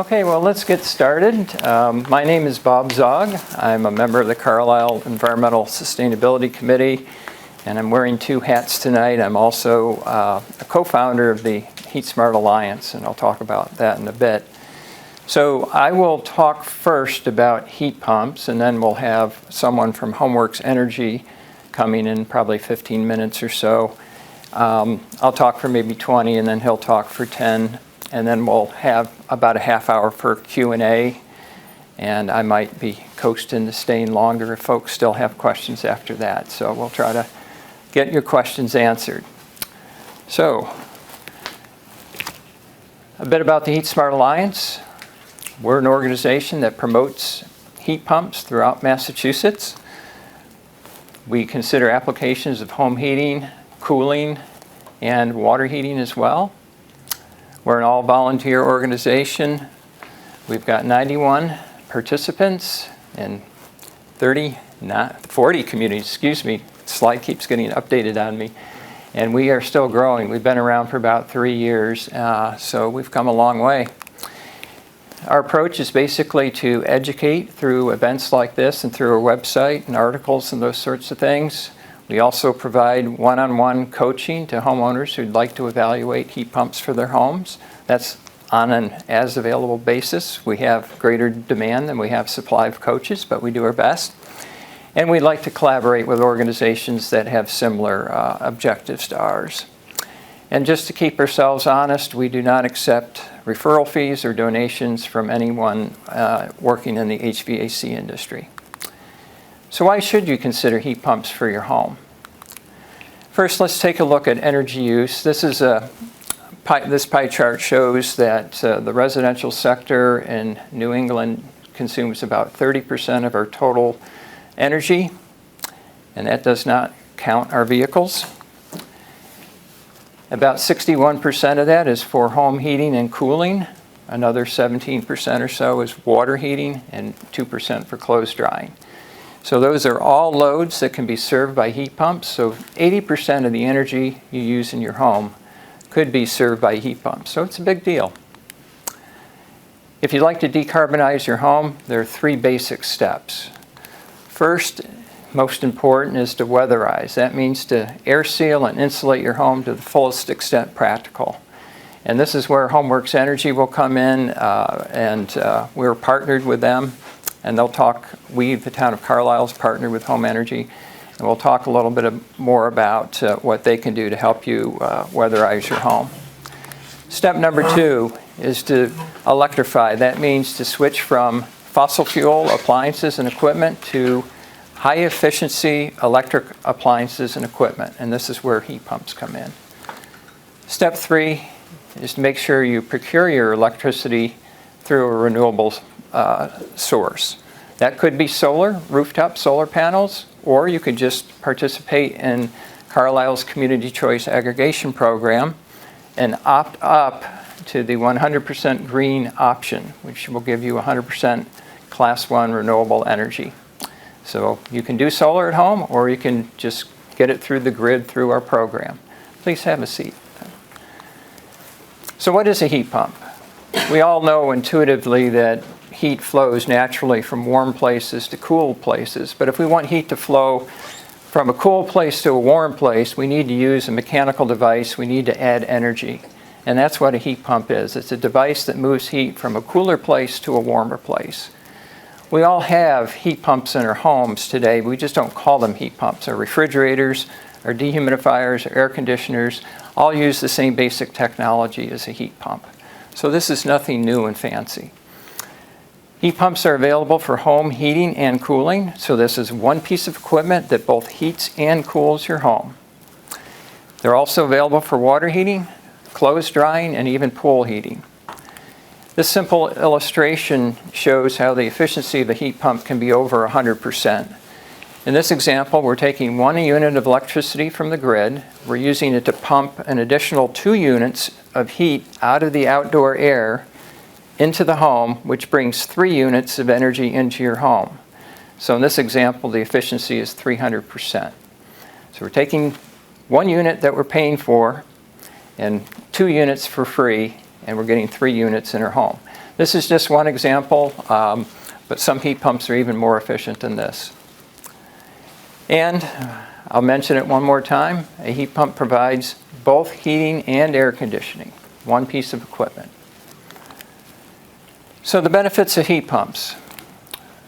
Okay, well, let's get started. My name is Bob Zog. I'm a member of the Carlisle Environmental Sustainability Committee, and I'm wearing two hats tonight. I'm also a co-founder of the Heat Smart Alliance, and I'll talk about that in a bit. So I will talk first about heat pumps, and then we'll have someone from HomeWorks Energy coming in probably 15 minutes or so. I'll talk for maybe 20, and then he'll talk for 10. And then we'll have about a half hour for Q&A, and I might be coaxed into staying longer if folks still have questions after that. So we'll try to get your questions answered. So, a bit about the Heat Smart Alliance. We're an organization that promotes heat pumps throughout Massachusetts. We consider applications of home heating, cooling, and water heating as well. We're an all-volunteer organization. We've got 91 participants in 40 communities, slide keeps getting updated on me. And we are still growing. We've been around for about 3 years, so we've come a long way. Our approach is basically to educate through events like this and through our website and articles and those sorts of things. We also provide one-on-one coaching to homeowners who'd like to evaluate heat pumps for their homes. That's on an as-available basis. We have greater demand than we have supply of coaches, but we do our best. And we like to collaborate with organizations that have similar objectives to ours. And just to keep ourselves honest, we do not accept referral fees or donations from anyone working in the HVAC industry. So why should you consider heat pumps for your home? First, let's take a look at energy use. This pie chart shows that the residential sector in New England consumes about 30% of our total energy, and that does not count our vehicles. About 61% of that is for home heating and cooling. Another 17% or so is water heating, and 2% for clothes drying. So those are all loads that can be served by heat pumps. So 80% of the energy you use in your home could be served by heat pumps. So it's a big deal. If you'd like to decarbonize your home, there are 3 basic steps. First, most important, is to weatherize. That means to air seal and insulate your home to the fullest extent practical. And this is where HomeWorks Energy will come in, and we're partnered with them. And they'll talk, the town of Carlisle, is partnered with Home Energy, and we'll talk a little bit more about what they can do to help you weatherize your home. Step number 2 is to electrify. That means to switch from fossil fuel appliances and equipment to high efficiency electric appliances and equipment, and this is where heat pumps come in. Step 3 is to make sure you procure your electricity through a renewable source. That could be solar, rooftop solar panels, or you could just participate in Carlisle's Community Choice Aggregation Program and opt up to the 100% green option, which will give you 100% Class 1 renewable energy. So you can do solar at home, or you can just get it through the grid through our program. Please have a seat. So what is a heat pump? We all know intuitively that heat flows naturally from warm places to cool places. But if we want heat to flow from a cool place to a warm place, we need to use a mechanical device. We need to add energy. And that's what a heat pump is. It's a device that moves heat from a cooler place to a warmer place. We all have heat pumps in our homes today. We just don't call them heat pumps. Our refrigerators, our dehumidifiers, our air conditioners all use the same basic technology as a heat pump. So this is nothing new and fancy. Heat pumps are available for home heating and cooling. So this is one piece of equipment that both heats and cools your home. They're also available for water heating, clothes drying, and even pool heating. This simple illustration shows how the efficiency of a heat pump can be over 100%. In this example, we're taking 1 unit of electricity from the grid. We're using it to pump an additional 2 units of heat out of the outdoor air into the home, which brings 3 units of energy into your home. So in this example, the efficiency is 300%. So we're taking 1 unit that we're paying for and 2 units for free, and we're getting 3 units in our home. This is just one example, but some heat pumps are even more efficient than this. And I'll mention it one more time, a heat pump provides both heating and air conditioning, one piece of equipment. So the benefits of heat pumps.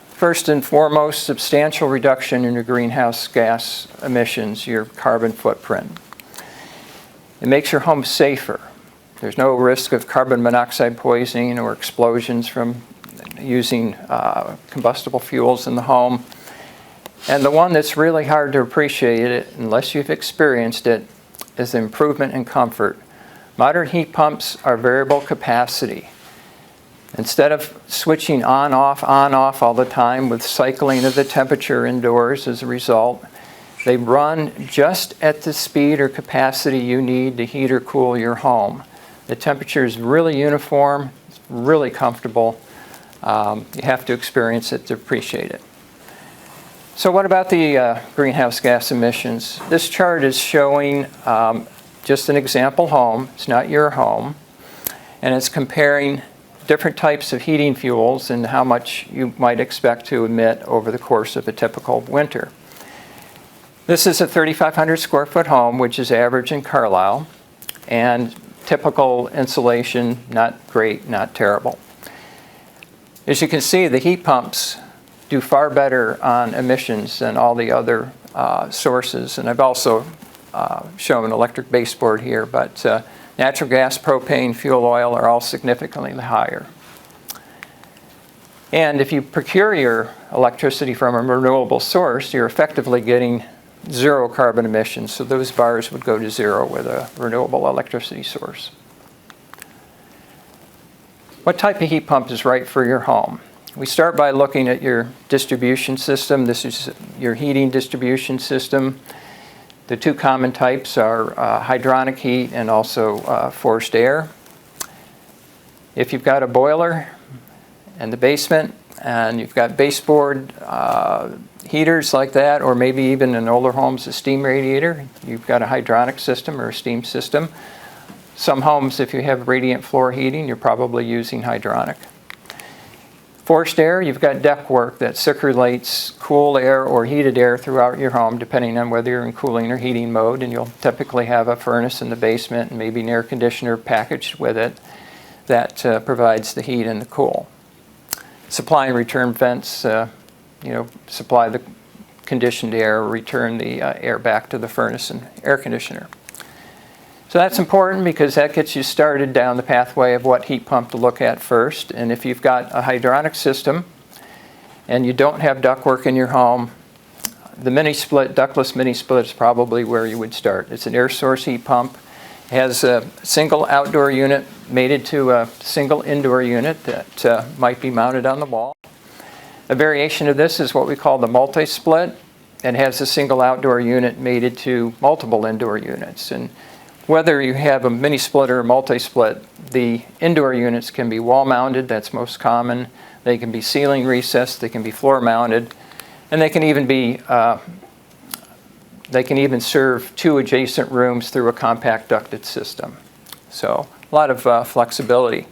First and foremost, substantial reduction in your greenhouse gas emissions, your carbon footprint. It makes your home safer. There's no risk of carbon monoxide poisoning or explosions from using combustible fuels in the home. And the one that's really hard to appreciate it, unless you've experienced it, is the improvement in comfort. Modern heat pumps are variable capacity. Instead of switching on, off all the time with cycling of the temperature indoors as a result, they run just at the speed or capacity you need to heat or cool your home. The temperature is really uniform, it's really comfortable. You have to experience it to appreciate it. So what about the greenhouse gas emissions? This chart is showing just an example home. It's not your home. And it's comparing different types of heating fuels and how much you might expect to emit over the course of a typical winter. This is a 3,500 square foot home, which is average in Carlisle, and typical insulation, not great, not terrible. As you can see, the heat pumps do far better on emissions than all the other sources, and I've also shown an electric baseboard here, but natural gas, propane, fuel oil are all significantly higher. And if you procure your electricity from a renewable source, you're effectively getting zero carbon emissions. So those bars would go to zero with a renewable electricity source. What type of heat pump is right for your home? We start by looking at your distribution system. This is your heating distribution system. The two common types are hydronic heat and also forced air. If you've got a boiler in the basement and you've got baseboard heaters like that, or maybe even in older homes a steam radiator, you've got a hydronic system or a steam system. Some homes, if you have radiant floor heating, you're probably using hydronic. Forced air, you've got ductwork that circulates cool air or heated air throughout your home, depending on whether you're in cooling or heating mode, and you'll typically have a furnace in the basement and maybe an air conditioner packaged with it that provides the heat and the cool. Supply and return vents, supply the conditioned air or return the air back to the furnace and air conditioner. So that's important because that gets you started down the pathway of what heat pump to look at first. And if you've got a hydronic system and you don't have ductwork in your home, the ductless mini split is probably where you would start. It's an air source heat pump. It has a single outdoor unit mated to a single indoor unit that might be mounted on the wall. A variation of this is what we call the multi-split, and has a single outdoor unit mated to multiple indoor units. And whether you have a mini split or a multi-split, the indoor units can be wall mounted, that's most common. They can be ceiling recessed, they can be floor mounted, and they can even serve two adjacent rooms through a compact ducted system. So a lot of flexibility.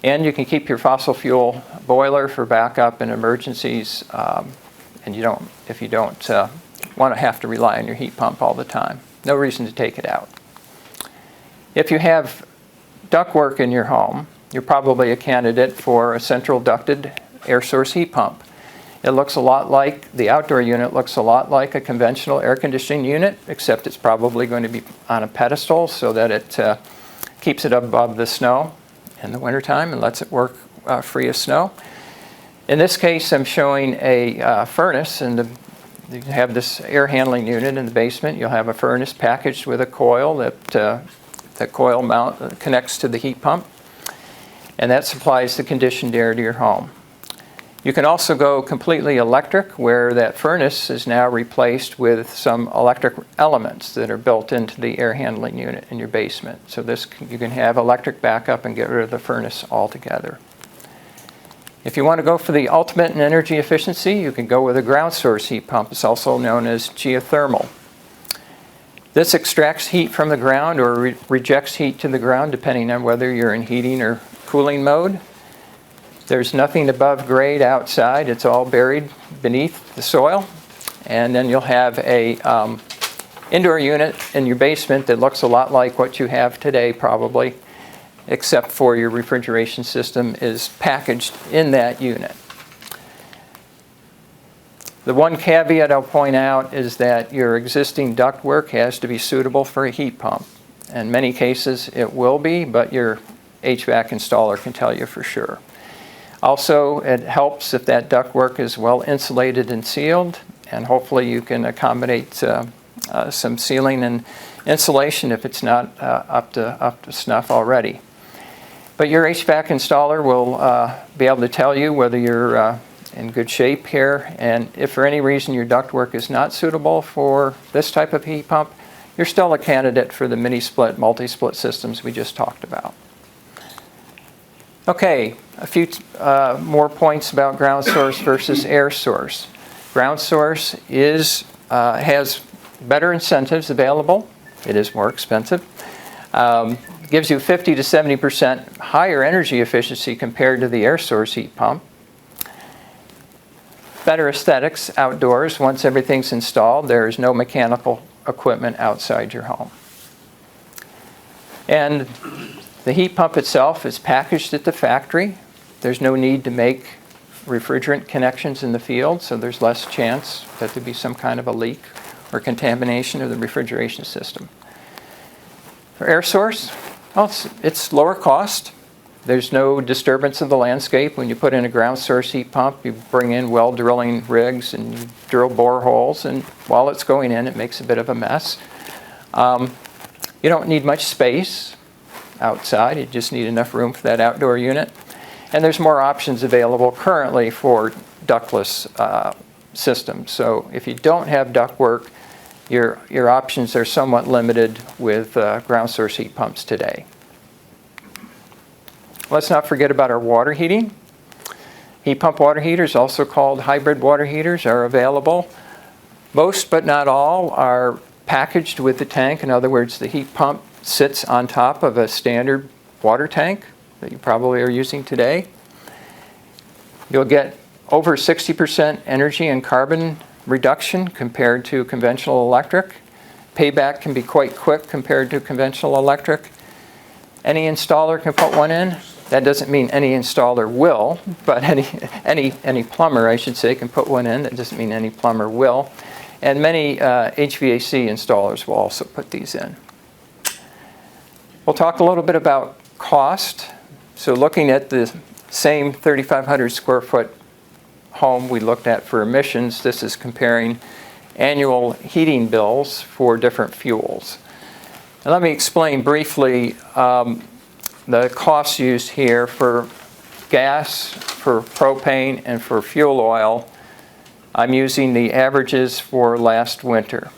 And you can keep your fossil fuel boiler for backup and emergencies, and if you don't want to have to rely on your heat pump all the time. No reason to take it out. If you have ductwork in your home, you're probably a candidate for a central ducted air source heat pump. It looks a lot like, the outdoor unit looks a lot like a conventional air conditioning unit, except it's probably going to be on a pedestal so that it keeps it above the snow in the wintertime and lets it work free of snow. In this case, I'm showing a furnace, and you have this air handling unit in the basement. You'll have a furnace packaged with a coil that coil mount connects to the heat pump, and that supplies the conditioned air to your home. You can also go completely electric, where that furnace is now replaced with some electric elements that are built into the air handling unit in your basement. So you can have electric backup and get rid of the furnace altogether. If you want to go for the ultimate in energy efficiency, you can go with a ground source heat pump. It's also known as geothermal. This extracts heat from the ground or rejects heat to the ground, depending on whether you're in heating or cooling mode. There's nothing above grade outside. It's all buried beneath the soil. And then you'll have a indoor unit in your basement that looks a lot like what you have today probably, except for your refrigeration system is packaged in that unit. The one caveat I'll point out is that your existing ductwork has to be suitable for a heat pump. In many cases it will be, but your HVAC installer can tell you for sure. Also, it helps if that ductwork is well insulated and sealed, and hopefully you can accommodate some sealing and insulation if it's not up to snuff already. But your HVAC installer will be able to tell you whether you're in good shape here, and if for any reason your ductwork is not suitable for this type of heat pump, you're still a candidate for the mini-split, multi-split systems we just talked about. Okay, a few more points about ground source versus air source. Ground source has better incentives available. It is more expensive. Gives you 50 to 70% higher energy efficiency compared to the air source heat pump. Better aesthetics outdoors. Once everything's installed, there is no mechanical equipment outside your home. And the heat pump itself is packaged at the factory. There's no need to make refrigerant connections in the field, so there's less chance that there'd be some kind of a leak or contamination of the refrigeration system. For air source, well, it's lower cost. There's no disturbance of the landscape. When you put in a ground source heat pump, you bring in well drilling rigs and you drill boreholes, and while it's going in, it makes a bit of a mess. You don't need much space outside. You just need enough room for that outdoor unit. And there's more options available currently for ductless systems. So if you don't have ductwork, your options are somewhat limited with ground source heat pumps today. Let's not forget about our water heating. Heat pump water heaters, also called hybrid water heaters, are available. Most, but not all, are packaged with the tank. In other words, the heat pump sits on top of a standard water tank that you probably are using today. You'll get over 60% energy and carbon reduction compared to conventional electric. Payback can be quite quick compared to conventional electric. Any installer can put one in. That doesn't mean any installer will, but any plumber, I should say, can put one in. That doesn't mean any plumber will. And many HVAC installers will also put these in. We'll talk a little bit about cost. So looking at the same 3,500 square foot home we looked at for emissions, this is comparing annual heating bills for different fuels. Now let me explain briefly the costs used here for gas, for propane, and for fuel oil. I'm using the averages for last winter.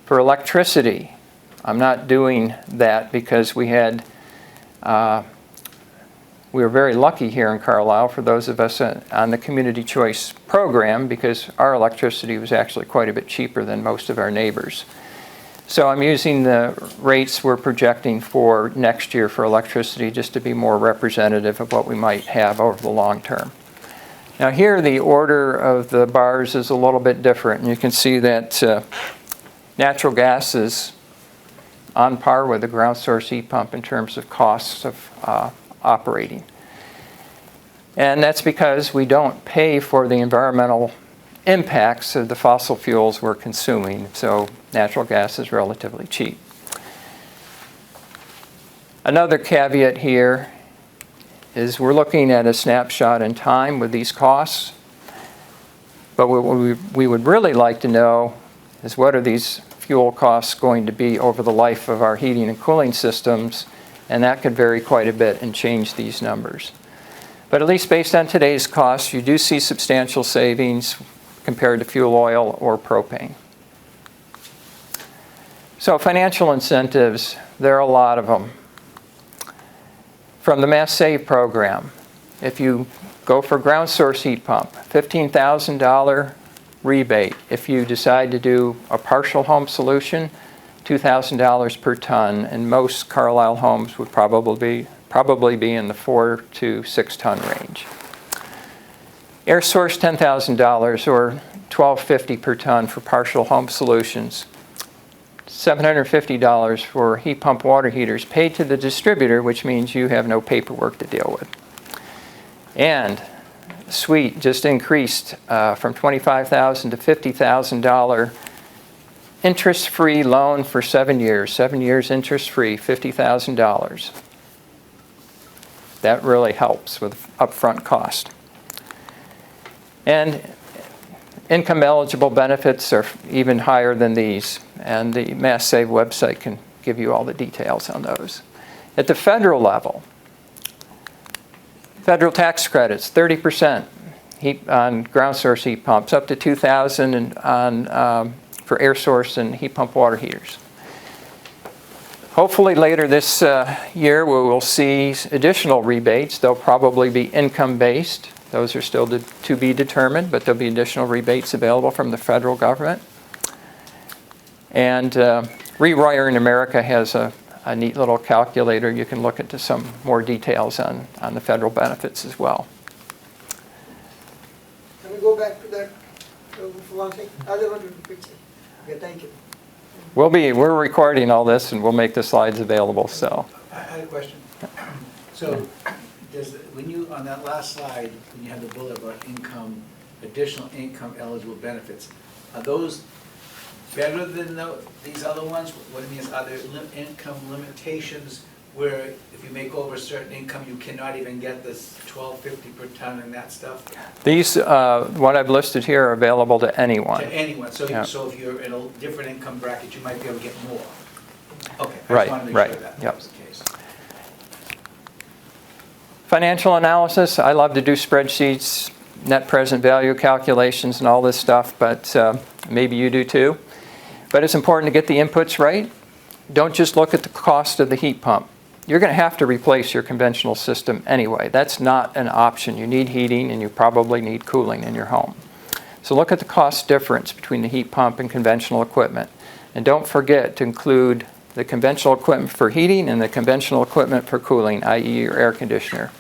For electricity, I'm not doing that because we were very lucky here in Carlisle, for those of us on the Community Choice program, because our electricity was actually quite a bit cheaper than most of our neighbors. So I'm using the rates we're projecting for next year for electricity just to be more representative of what we might have over the long term. Now here the order of the bars is a little bit different, and you can see that natural gas is on par with the ground source heat pump in terms of costs of operating. And that's because we don't pay for the environmental impacts of the fossil fuels we're consuming, so natural gas is relatively cheap. Another caveat here is we're looking at a snapshot in time with these costs, but what we would really like to know is what are these fuel costs going to be over the life of our heating and cooling systems, and that could vary quite a bit and change these numbers. But at least based on today's costs, you do see substantial savings compared to fuel oil or propane. So financial incentives, there are a lot of them. From the Mass Save program, if you go for ground source heat pump, $15,000 rebate. If you decide to do a partial home solution, $2,000 per ton, and most Carlisle homes would probably probably be in the 4 to 6 ton range. Air source, $10,000 or $12.50 per ton for partial home solutions. $750 for heat pump water heaters paid to the distributor, which means you have no paperwork to deal with. And SWEET just increased from $25,000 to $50,000 interest-free loan for 7 years. 7 years interest-free, $50,000. That really helps with upfront cost. And income eligible benefits are even higher than these, and the Mass Save website can give you all the details on those. At the federal level, federal tax credits, 30% on ground source heat pumps, up to $2,000 for air source and heat pump water heaters. Hopefully later this year we will see additional rebates. They'll probably be income-based. Those are still to be determined, but there'll be additional rebates available from the federal government. And Rewiring America has a neat little calculator. You can look into some more details on the federal benefits as well. Can we go back to that for one thing? I just wanted to fix it. Okay, thank you. We're recording all this, and we'll make the slides available. So. I had a question. So, when you, on that last slide, when you have the bullet about income, additional income eligible benefits, are those better than these other ones? What it means, are there income limitations where if you make over a certain income, you cannot even get this $12.50 per ton and that stuff? These, what I've listed here, are available to anyone. To anyone. So, Yeah. so if you're in a different income bracket, you might be able to get more. Okay, I Right, just wanted to make right, sure that yep. was the case. Financial analysis, I love to do spreadsheets, net present value calculations and all this stuff, but maybe you do too. But it's important to get the inputs right. Don't just look at the cost of the heat pump. You're going to have to replace your conventional system anyway. That's not an option. You need heating and you probably need cooling in your home. So look at the cost difference between the heat pump and conventional equipment. And don't forget to include the conventional equipment for heating and the conventional equipment for cooling, i.e. your air conditioner.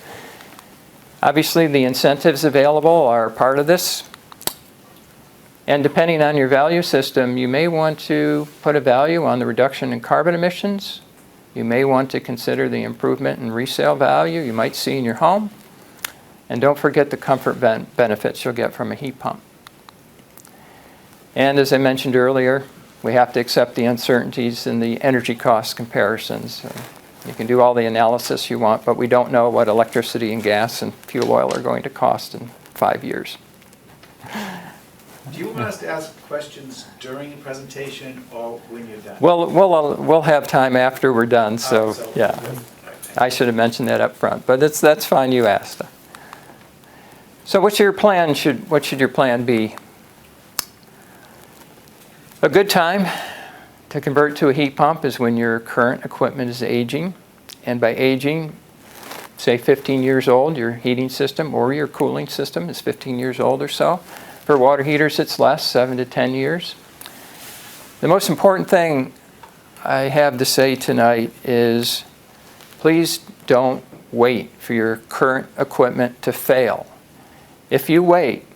Obviously, the incentives available are part of this. And depending on your value system, you may want to put a value on the reduction in carbon emissions. You may want to consider the improvement in resale value you might see in your home. And don't forget the comfort benefits you'll get from a heat pump. And as I mentioned earlier, we have to accept the uncertainties in the energy cost comparisons. You can do all the analysis you want, but we don't know what electricity and gas and fuel oil are going to cost in 5 years. Do you want us to ask questions during the presentation or when you're done? We'll have time after we're done, so yeah. I should have mentioned that up front, but that's fine, you asked. So what's your plan? What should your plan be? A good time to convert to a heat pump is when your current equipment is aging. And by aging, say 15 years old, your heating system or your cooling system is 15 years old or so. For water heaters, it's less, 7 to 10 years. The most important thing I have to say tonight is please don't wait for your current equipment to fail. If you wait,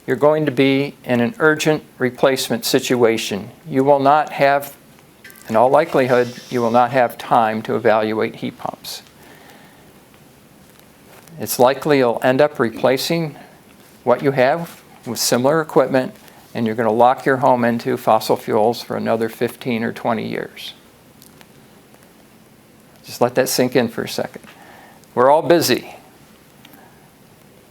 you're going to be in an urgent replacement situation. You will not have, in all likelihood, you will not have time to evaluate heat pumps. It's likely you'll end up replacing what you have with similar equipment, and you're going to lock your home into fossil fuels for another 15 or 20 years. Just let that sink in for a second. We're all busy,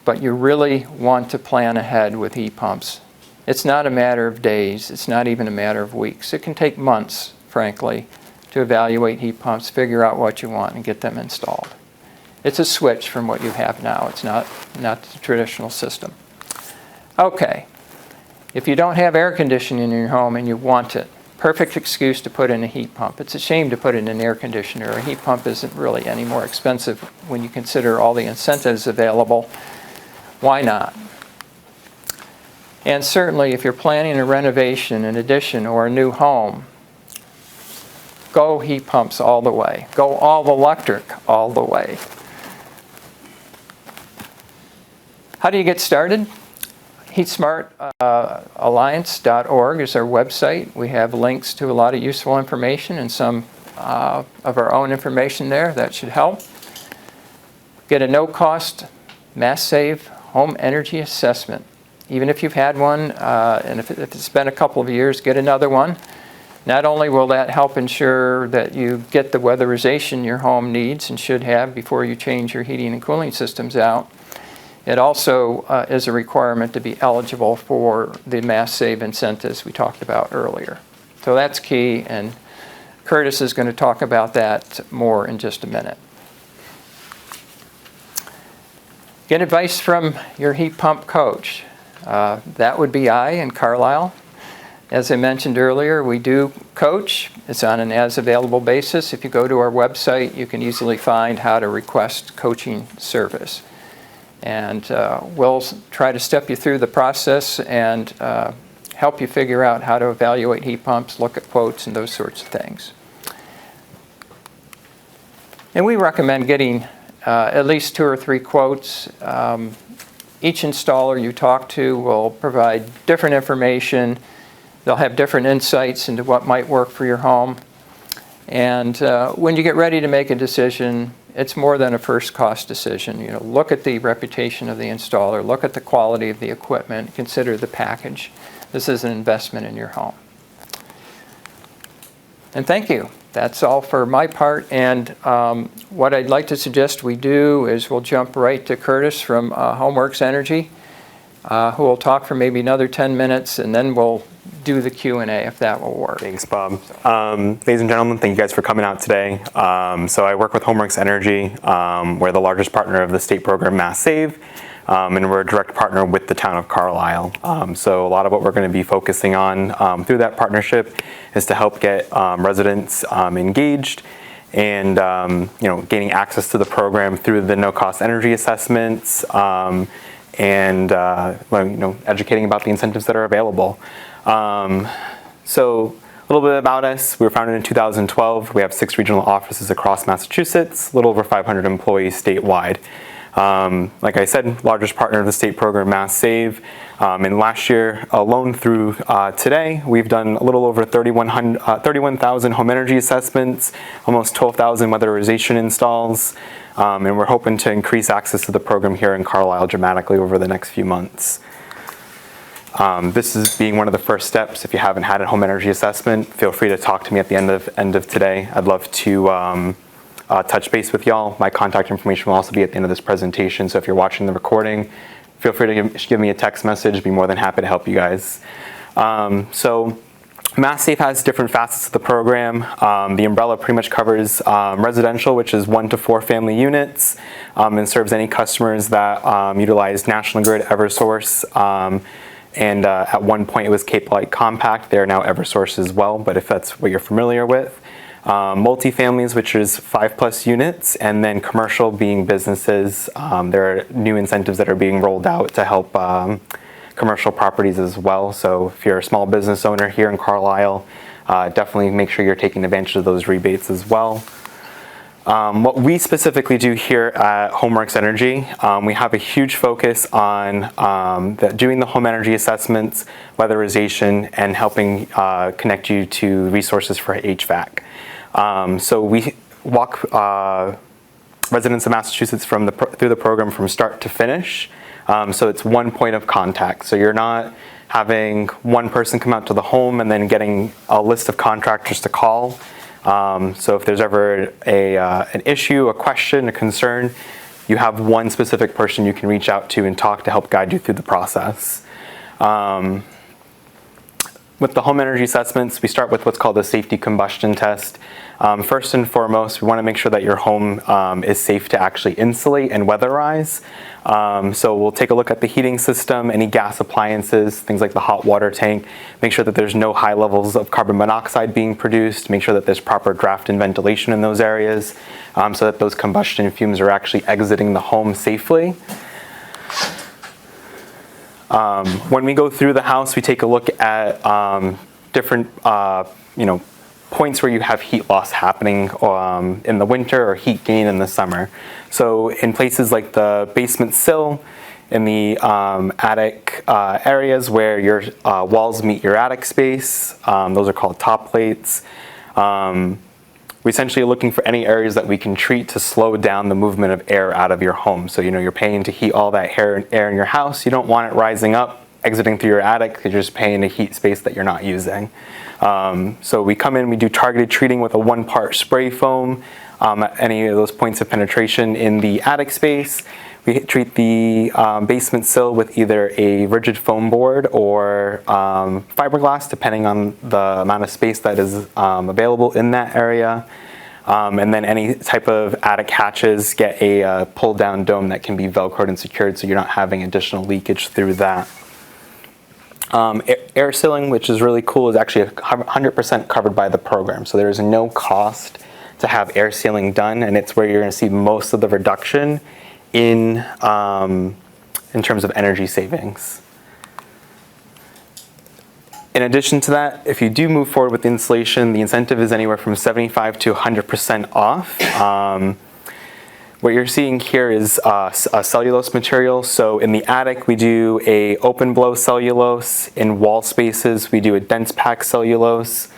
but you really want to plan ahead with heat pumps. It's not a matter of days. It's not even a matter of weeks. It can take months, frankly, to evaluate heat pumps, figure out what you want, and get them installed. It's a switch from what you have now. It's not the traditional system. Okay, if you don't have air conditioning in your home and you want it, perfect excuse to put in a heat pump. It's a shame to put in an air conditioner. A heat pump isn't really any more expensive when you consider all the incentives available. Why not? And certainly if you're planning a renovation, an addition, or a new home, go heat pumps all the way. Go all electric all the way. How do you get started? HeatSmartAlliance.org is our website. We have links to a lot of useful information and some of our own information there. That should help. Get a no-cost Mass Save home energy assessment. Even if you've had one, and if it's been a couple of years, get another one. Not only will that help ensure that you get the weatherization your home needs and should have before you change your heating and cooling systems out, it also is a requirement to be eligible for the Mass Save incentives we talked about earlier. So that's key, and Curtis is going to talk about that more in just a minute. Get advice from your heat pump coach. That would be I in Carlisle. As I mentioned earlier, we do coach. It's on an as-available basis. If you go to our website, you can easily find how to request coaching service. And we'll try to step you through the process and help you figure out how to evaluate heat pumps, look at quotes, and those sorts of things. And we recommend getting at least 2 or 3 quotes. Each installer you talk to will provide different information. They'll have different insights into what might work for your home. And when you get ready to make a decision, it's more than a first cost decision. You know, look at the reputation of the installer, look at the quality of the equipment, consider the package. This is an investment in your home. And thank you. That's all for my part. And what I'd like to suggest we do is we'll jump right to Curtis from Homeworks Energy, who will talk for maybe another 10 minutes, and then we'll do the Q&A if that will work. Thanks, Bob. Ladies and gentlemen, thank you guys for coming out today. So I work with Homeworks Energy. We're the largest partner of the state program Mass Save, and we're a direct partner with the town of Carlisle. So a lot of what we're going to be focusing on through that partnership is to help get residents engaged and gaining access to the program through the no-cost energy assessments and educating about the incentives that are available. So a little bit about us. We were founded in 2012. We have 6 regional offices across Massachusetts, a little over 500 employees statewide. Like I said, largest partner of the state program Mass Save. And last year alone through today, we've done a little over 31,000 home energy assessments, almost 12,000 weatherization installs, and we're hoping to increase access to the program here in Carlisle dramatically over the next few months. This is being one of the first steps. If you haven't had a home energy assessment, feel free to talk to me at the end of today. I'd love to touch base with y'all. My contact information will also be at the end of this presentation, so if you're watching the recording, feel free to give me a text message. Be more than happy to help you guys. So Mass Save has different facets of the program. The umbrella pretty much covers residential, which is 1 to 4 family units, and serves any customers that utilize National Grid, Eversource, and at one point it was Cape Light Compact. They're now Eversource as well, but if that's what you're familiar with. Multifamilies, which is 5+ units, and then commercial being businesses. There are new incentives that are being rolled out to help commercial properties as well. So if you're a small business owner here in Carlisle, definitely make sure you're taking advantage of those rebates as well. What we specifically do here at Homeworks Energy, we have a huge focus on doing the home energy assessments, weatherization, and helping connect you to resources for HVAC. So we walk residents of Massachusetts through the program from start to finish. So it's one point of contact. So you're not having one person come out to the home and then getting a list of contractors to call. So if there's ever an issue, a question, a concern, you have one specific person you can reach out to and talk to help guide you through the process. With the home energy assessments, we start with what's called a safety combustion test. First and foremost, we want to make sure that your home is safe to actually insulate and weatherize. So we'll take a look at the heating system, any gas appliances, things like the hot water tank, make sure that there's no high levels of carbon monoxide being produced, make sure that there's proper draft and ventilation in those areas, so that those combustion fumes are actually exiting the home safely. When we go through the house, we take a look at different points where you have heat loss happening in the winter or heat gain in the summer. So in places like the basement sill, in the attic areas where your walls meet your attic space, those are called top plates. We essentially are looking for any areas that we can treat to slow down the movement of air out of your home. So you're paying to heat all that air in your house. You don't want it rising up, exiting through your attic, because you're just paying to heat space that you're not using. So we come in, we do targeted treating with a 1-part spray foam at any of those points of penetration in the attic space. We treat the basement sill with either a rigid foam board or fiberglass, depending on the amount of space that is available in that area. And then any type of attic hatches get a pull-down dome that can be Velcroed and secured, so you're not having additional leakage through that. Air sealing, which is really cool, is actually 100% covered by the program. So there is no cost to have air sealing done, and it's where you're going to see most of the reduction in terms of energy savings. In addition to that, if you do move forward with installation, the incentive is anywhere from 75 to 100% off. What you're seeing here is a cellulose material. So in the attic, we do a open blow cellulose. In wall spaces, we do a dense pack cellulose.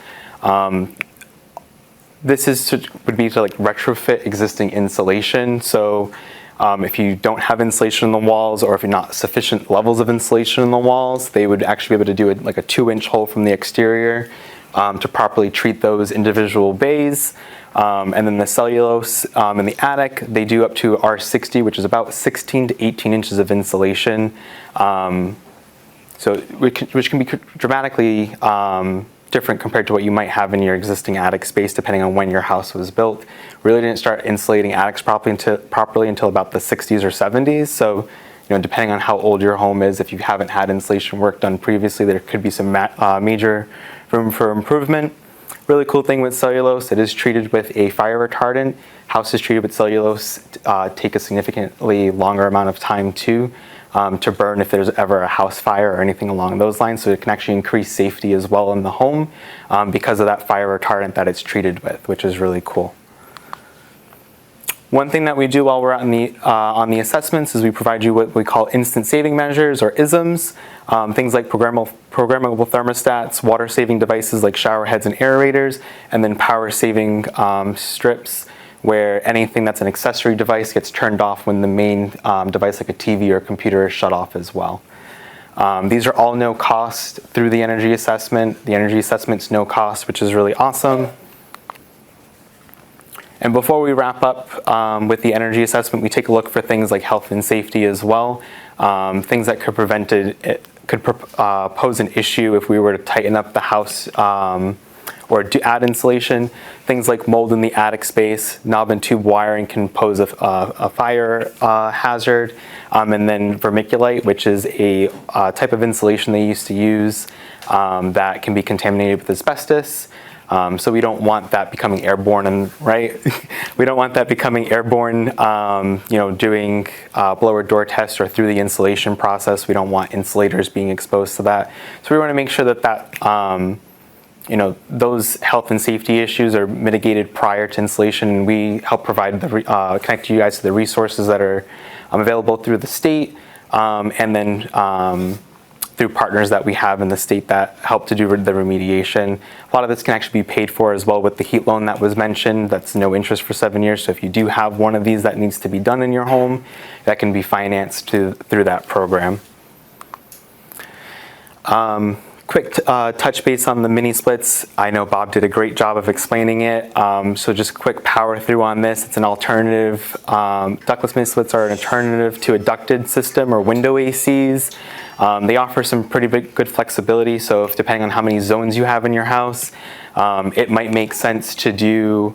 This would be to like retrofit existing insulation. So if you don't have insulation in the walls, or if you're not sufficient levels of insulation in the walls, they would actually be able to do like a 2-inch hole from the exterior to properly treat those individual bays. And then the cellulose in the attic, they do up to R60, which is about 16 to 18 inches of insulation. Which can be dramatically different compared to what you might have in your existing attic space, depending on when your house was built. Really didn't start insulating attics properly until about the 60s or 70s. So, depending on how old your home is, if you haven't had insulation work done previously, there could be some major room for improvement. Really cool thing with cellulose, it is treated with a fire retardant. Houses treated with cellulose take a significantly longer amount of time to burn if there's ever a house fire or anything along those lines. So it can actually increase safety as well in the home because of that fire retardant that it's treated with, which is really cool. One thing that we do while we're on the assessments is we provide you what we call instant saving measures, or ISMs. Things like programmable thermostats, water saving devices like shower heads and aerators, and then power saving strips, where anything that's an accessory device gets turned off when the main device like a TV or computer is shut off as well. These are all no cost through the energy assessment. The energy assessment's no cost, which is really awesome. And before we wrap up with the energy assessment, we take a look for things like health and safety as well. Things that could pose an issue if we were to tighten up the house or to add insulation. Things like mold in the attic space, knob and tube wiring can pose a fire hazard. And then vermiculite, which is a type of insulation they used to use that can be contaminated with asbestos. So we don't want that becoming airborne, we don't want that becoming airborne, doing blower door tests or through the installation process. We don't want insulators being exposed to that. So we want to make sure that those health and safety issues are mitigated prior to installation, and we help provide connect you guys to the resources that are available through the state, and then through partners that we have in the state that help to do the remediation. A lot of this can actually be paid for as well with the heat loan that was mentioned. That's no interest for 7 years. So if you do have one of these that needs to be done in your home, that can be financed through that program. Quick touch base on the mini splits. I know Bob did a great job of explaining it. So just quick power through on this. It's an alternative. Ductless mini splits are an alternative to a ducted system or window ACs. They offer some pretty good flexibility. So if depending on how many zones you have in your house, it might make sense to do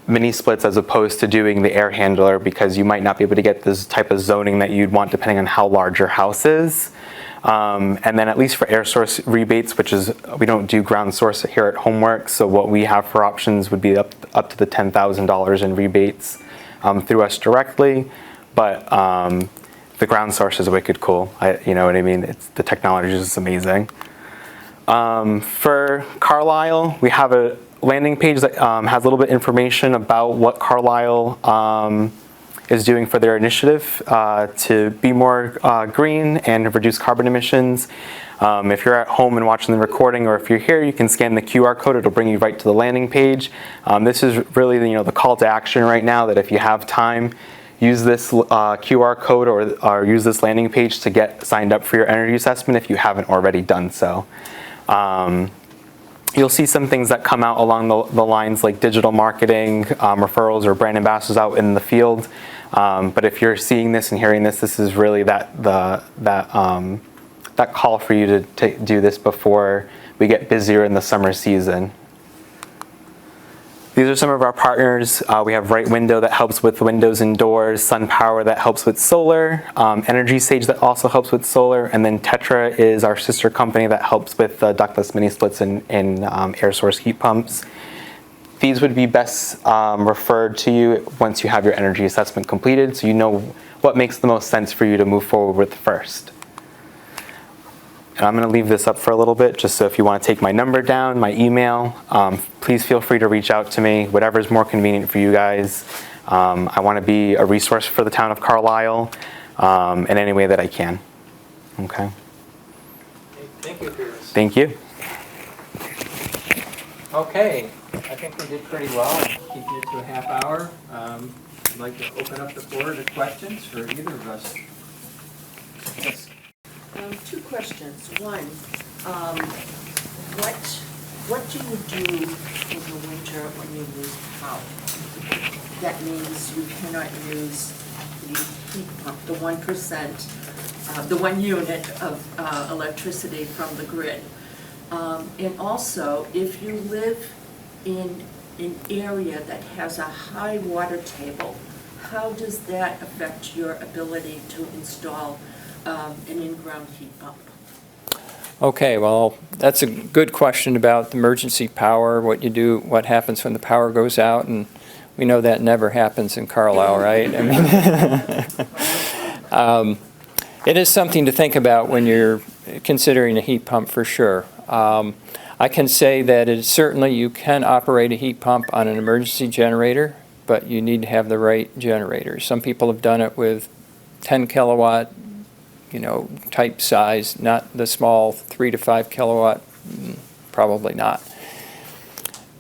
mini splits as opposed to doing the air handler, because you might not be able to get this type of zoning that you'd want depending on how large your house is. And then at least for air source rebates, which is, we don't do ground source here at Homeworks, so what we have for options would be up to the $10,000 in rebates through us directly. But the ground source is wicked cool. You know what I mean? The technology is just amazing. For Carlisle, we have landing page that has a little bit information about what Carlisle is doing for their initiative to be more green and reduce carbon emissions. If you're at home and watching the recording, or if you're here, you can scan the QR code. It'll bring you right to the landing page. This is really the call to action right now, that if you have time, use this QR code or use this landing page to get signed up for your energy assessment if you haven't already done so. You'll see some things that come out along the lines like digital marketing, referrals, or brand ambassadors out in the field. But if you're seeing this and hearing this, this is really that call for you to do this before we get busier in the summer season. These are some of our partners. We have Right Window that helps with windows and doors, SunPower that helps with solar, Energy Sage that also helps with solar, and then Tetra is our sister company that helps with ductless mini splits and air source heat pumps. These would be best referred to you once you have your energy assessment completed, so you know what makes the most sense for you to move forward with first. And I'm going to leave this up for a little bit, just so if you want to take my number down, my email, please feel free to reach out to me, whatever is more convenient for you guys. I want to be a resource for the town of Carlisle in any way that I can. Okay. Thank you for this. Thank you. Okay, I think we did pretty well, keeping it to a half hour. I'd like to open up the floor to questions for either of us. Yes. Two questions. One, what do you do in the winter when you lose power? That means you cannot use the heat pump, the 1%, the 1 unit of electricity from the grid. And also, if you live in an area that has a high water table, how does that affect your ability to install an in-ground heat pump? Okay, well, that's a good question about the emergency power, what you do, what happens when the power goes out, and we know that never happens in Carlisle, right? I mean, it is something to think about when you're considering a heat pump for sure. I can say that certainly you can operate a heat pump on an emergency generator, but you need to have the right generator. Some people have done it with 10 kilowatt, type size, not the small 3 to 5 kilowatt, probably not.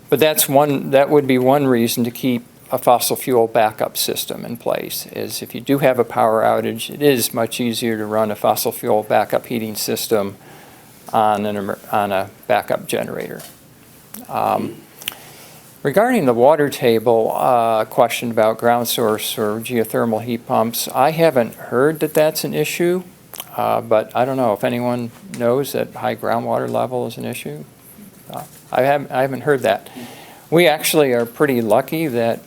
But that would be one reason to keep a fossil fuel backup system in place, is if you do have a power outage, it is much easier to run a fossil fuel backup heating system on a backup generator. Regarding the water table question about ground source or geothermal heat pumps, I haven't heard that that's an issue. But I don't know if anyone knows that high groundwater level is an issue. I haven't heard that. We actually are pretty lucky that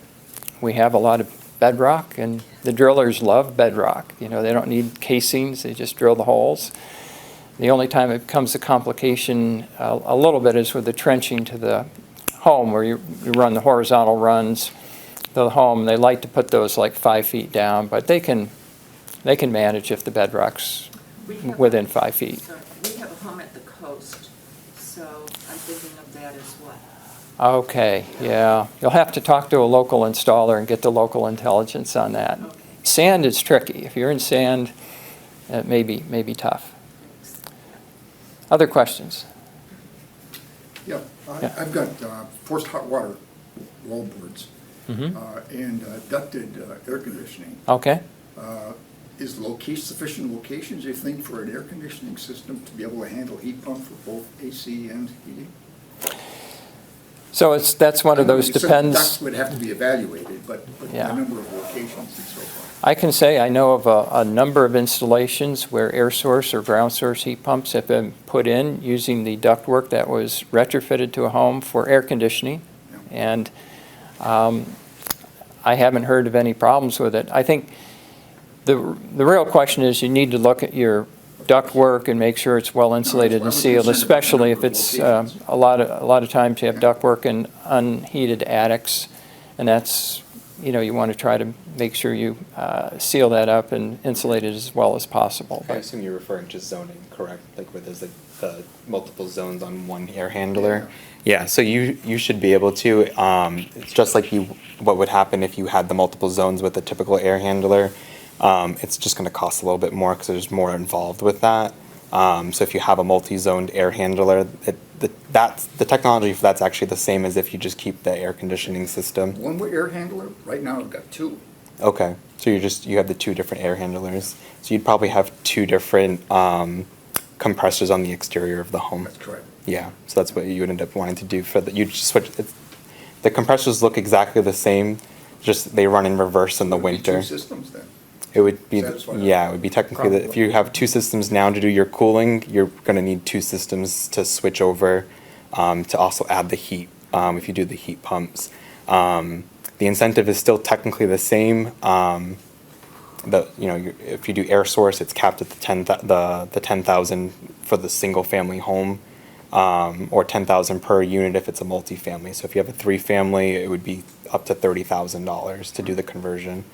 we have a lot of bedrock, and the drillers love bedrock. They don't need casings, they just drill the holes. The only time it becomes a complication a little bit is with the trenching to the home, where you run the horizontal runs to the home. They like to put those like 5 feet down, but they can manage if the bedrock's within 5 feet. So we have a home at the coast, so I'm thinking of that as well. Okay, yeah. You'll have to talk to a local installer and get the local intelligence on that. Okay. Sand is tricky. If you're in sand, it may be tough. Other questions? Yeah, Yeah. I've got forced hot water wall boards Mm-hmm. and ducted air conditioning. Okay. Is sufficient locations, do you think, for an air conditioning system to be able to handle heat pump for both AC and heating? So that's one of those Certain depends. ducts would have to be evaluated, but Yeah. the number of locations and so forth. I can say I know of a number of installations where air source or ground source heat pumps have been put in using the ductwork that was retrofitted to a home for air conditioning. Yeah. And I haven't heard of any problems with it. I think the real question is you need to look at your ductwork and make sure it's well insulated and sealed, especially if it's a lot of times you have ductwork in unheated attics, and that's, you want to try to make sure you seal that up and insulate it as well as possible. I assume you're referring to zoning, correct? Like where there's the the multiple zones on one air handler. Yeah, so you should be able to. It's just like what would happen if you had the multiple zones with a typical air handler. It's just going to cost a little bit more because there's more involved with that. So if you have a multi-zoned air handler, the technology for that's actually the same as if you just keep the air conditioning system. One way air handler, right now I've got two. Okay, so you have the two different air handlers. So you'd probably have two different compressors on the exterior of the home. That's correct. Yeah, so that's what you would end up wanting to do for you just switch. The compressors look exactly the same, just they run in reverse in the Would it be winter. two systems then? It would be, Satisfy yeah, it would be technically, if you have two systems now to do your cooling, you're gonna need two systems to switch over, to also add the heat, if you do the heat pumps. The incentive is still technically the same. If you do air source, it's capped at the 10,000 for the single family home, or 10,000 per unit if it's a multifamily. So if you have a 3-family, it would be up to $30,000 to do the conversion.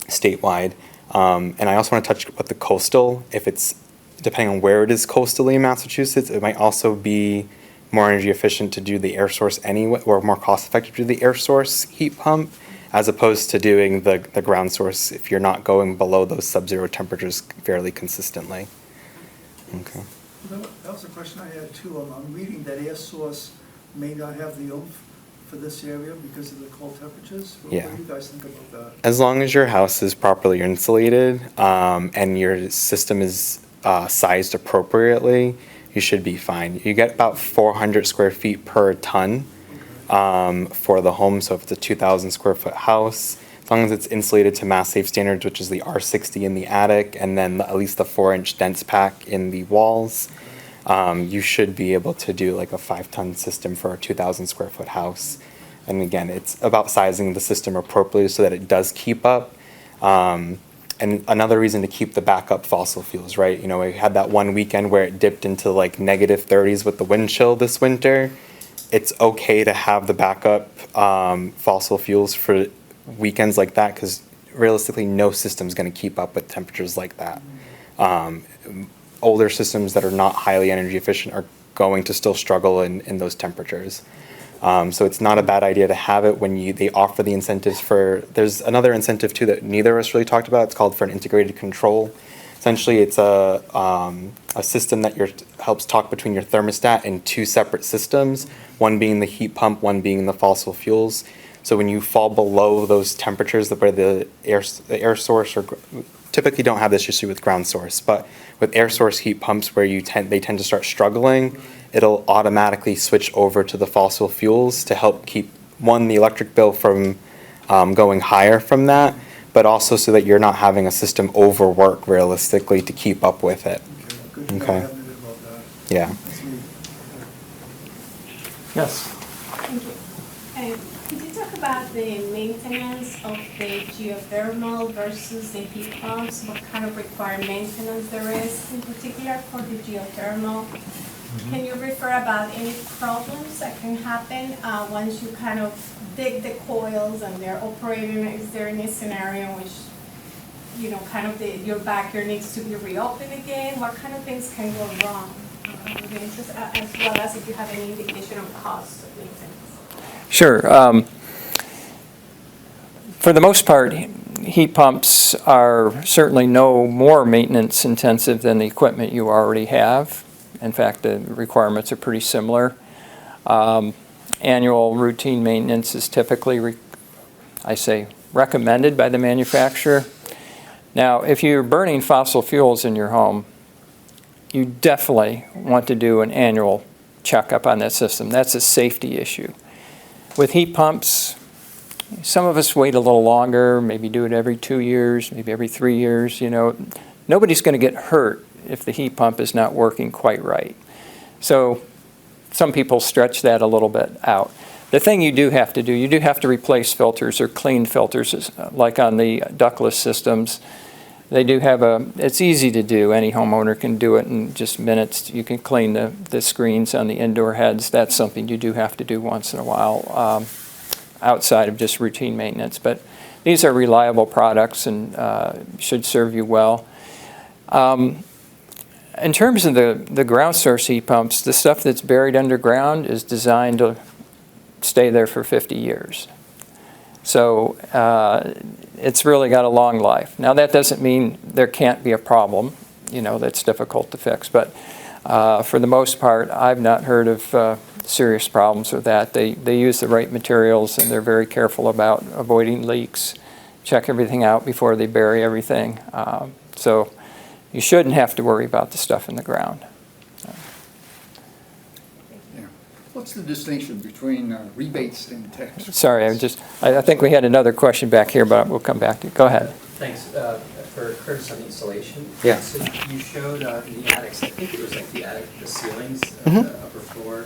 Statewide. And I also want to touch with the coastal. If it's, depending on where it is coastally in Massachusetts, it might also be more energy efficient to do the air source anyway, or more cost effective to do the air source heat pump, as opposed to doing the ground source if you're not going below those sub-zero temperatures fairly consistently. Okay. That was a question I had too. I'm reading that air source may not have the oomph for this area because of the cold temperatures. What Yeah. do you guys think about that? As long as your house is properly insulated, and your system is sized appropriately, you should be fine. You get about 400 square feet per ton for the home. So if it's a 2,000 square foot house, as long as it's insulated to Mass Safe standards, which is the R60 in the attic, and then at least the 4-inch dense pack in the walls, you should be able to do like a 5-ton system for a 2,000 square foot house. And again, it's about sizing the system appropriately so that it does keep up. And another reason to keep the backup fossil fuels, right? You know, we had that one weekend where it dipped into like negative 30s with the wind chill this winter. It's okay to have the backup fossil fuels for weekends like that, because realistically, no system's going to keep up with temperatures like that. Older systems that are not highly energy efficient are going to still struggle in those temperatures. So it's not a bad idea to have it when they offer the incentives for, there's another incentive too that neither of us really talked about. It's called for an integrated control. Essentially, it's a system that helps talk between your thermostat and two separate systems, one being the heat pump, one being the fossil fuels. So when you fall below those temperatures where the air source, or typically don't have this issue with ground source, but with air source heat pumps where they tend to start struggling, it'll automatically switch over to the fossil fuels to help keep, one, the electric bill from going higher from that, but also so that you're not having a system overwork realistically to keep up with it. Good to know. Okay. I haven't heard about that. Yeah. That's neat. Yes. Thank you. Could you talk about the maintenance of the geothermal versus the heat pumps? What kind of required maintenance there is, in particular for the geothermal? Can you refer about any problems that can happen once you kind of dig the coils and they're operating? Is there any scenario in which, you know, kind of your backyard needs to be reopened again? What kind of things can go wrong? As well as if you have any indication of cost of maintenance. Sure. For the most part, heat pumps are certainly no more maintenance intensive than the equipment you already have. In fact, the requirements are pretty similar. Annual routine maintenance is typically, recommended by the manufacturer. Now, if you're burning fossil fuels in your home, you definitely want to do an annual checkup on that system. That's a safety issue. With heat pumps, some of us wait a little longer, maybe do it every 2 years, maybe every 3 years. You know, nobody's going to get hurt if the heat pump is not working quite right. So some people stretch that a little bit out. The thing you do have to do, you do have to replace filters or clean filters, like on the ductless systems. They do have it's easy to do. Any homeowner can do it in just minutes. You can clean the screens on the indoor heads. That's something you do have to do once in a while, outside of just routine maintenance. But these are reliable products and should serve you well. In terms of the ground source heat pumps, the stuff that's buried underground is designed to stay there for 50 years. So it's really got a long life. Now that doesn't mean there can't be a problem, that's difficult to fix. But for the most part, I've not heard of serious problems with that. They use the right materials and they're very careful about avoiding leaks, check everything out before they bury everything. So you shouldn't have to worry about the stuff in the ground. Yeah. What's the distinction between rebates and tax? Sorry, I think we had another question back here, but we'll come back to it. Go ahead. Thanks. For Curtis on the installation. Yeah. So you showed in the attics, I think it was like the attic, the ceilings, Mm-hmm. the upper floor,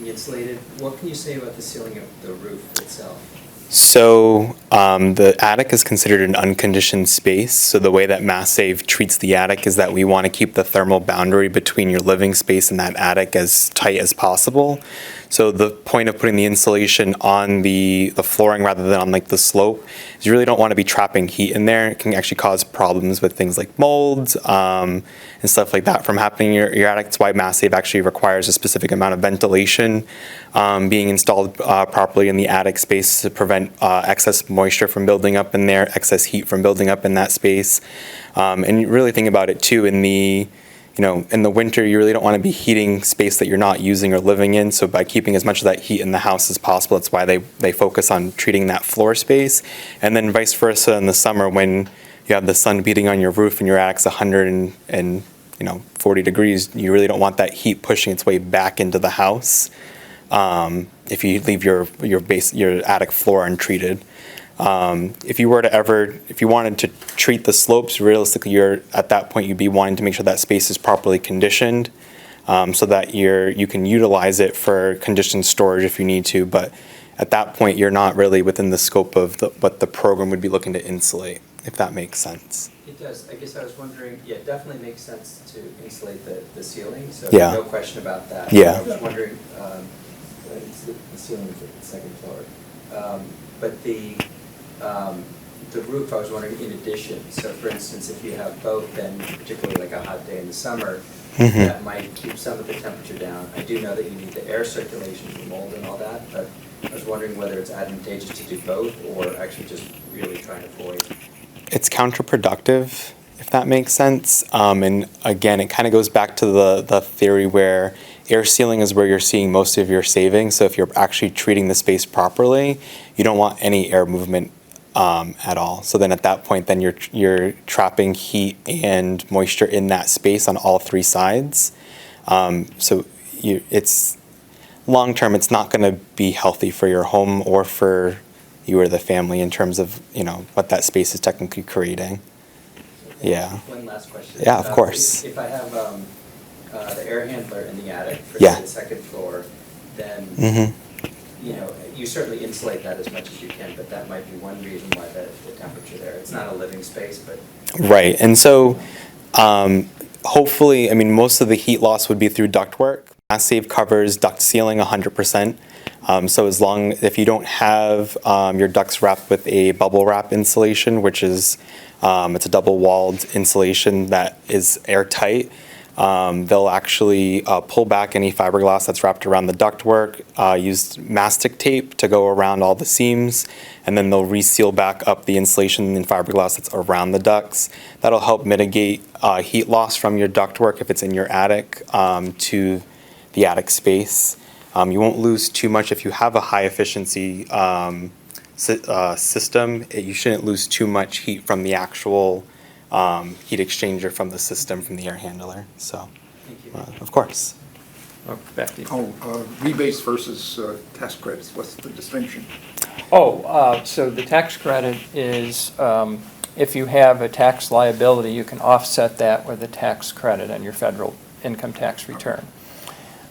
the insulated. What can you say about the ceiling of the roof itself? So the attic is considered an unconditioned space. So the way that Mass Save treats the attic is that we want to keep the thermal boundary between your living space and that attic as tight as possible. So the point of putting the insulation on the flooring rather than on like the slope is you really don't want to be trapping heat in there. It can actually cause problems with things like mold and stuff like that from happening in your attic. That's why Mass Save actually requires a specific amount of ventilation being installed properly in the attic space to prevent excess moisture from building up in there, excess heat from building up in that space. And you really think about it too, in the winter, you really don't want to be heating space that you're not using or living in. So by keeping as much of that heat in the house as possible, that's why they focus on treating that floor space. And then vice versa in the summer when you have the sun beating on your roof and your attic's 140 degrees, you really don't want that heat pushing its way back into the house if you leave your attic floor untreated. If you wanted to treat the slopes, realistically, at that point you'd be wanting to make sure that space is properly conditioned, so that you can utilize it for conditioned storage if you need to. But at that point, you're not really within the scope of what the program would be looking to insulate, if that makes sense. It does. I guess I was wondering, yeah, it definitely makes sense to insulate the ceiling, so Yeah. no question about that. Yeah. I was wondering, it's the ceiling is at the second floor. But the roof, I was wondering in addition, so for instance, if you have both, then particularly like a hot day in the summer, that might keep some of the temperature down. I do know that you need the air circulation for mold and all that, but I was wondering whether it's advantageous to do both or actually just really trying to avoid. It's counterproductive, if that makes sense. And again, it kind of goes back to the theory where air sealing is where you're seeing most of your savings. So if you're actually treating the space properly, you don't want any air movement at all. So then at that point, then you're trapping heat and moisture in that space on all three sides. It's long term, it's not going to be healthy for your home or for you or the family in terms of what that space is technically creating. Yeah. One last question. Yeah, of course. If I have the air handler in the attic for Yeah. the second floor, then Mm-hmm. you certainly insulate that as much as you can, but that might be one reason why the temperature there. It's not a living space, but Right, and so hopefully, most of the heat loss would be through ductwork. Mass Save covers duct sealing 100%. So if you don't have your ducts wrapped with a bubble wrap insulation, which is it's a double-walled insulation that is airtight, they'll actually pull back any fiberglass that's wrapped around the ductwork, use mastic tape to go around all the seams, and then they'll reseal back up the insulation and fiberglass that's around the ducts. That'll help mitigate heat loss from your ductwork if it's in your attic to the attic space. You won't lose too much if you have a high efficiency system. You shouldn't lose too much heat from the actual heat exchanger from the system, from the air handler. So, thank you. of course. Oh, back to you. Rebates versus tax credits, what's the distinction? So the tax credit is, if you have a tax liability, you can offset that with a tax credit on your federal income tax return.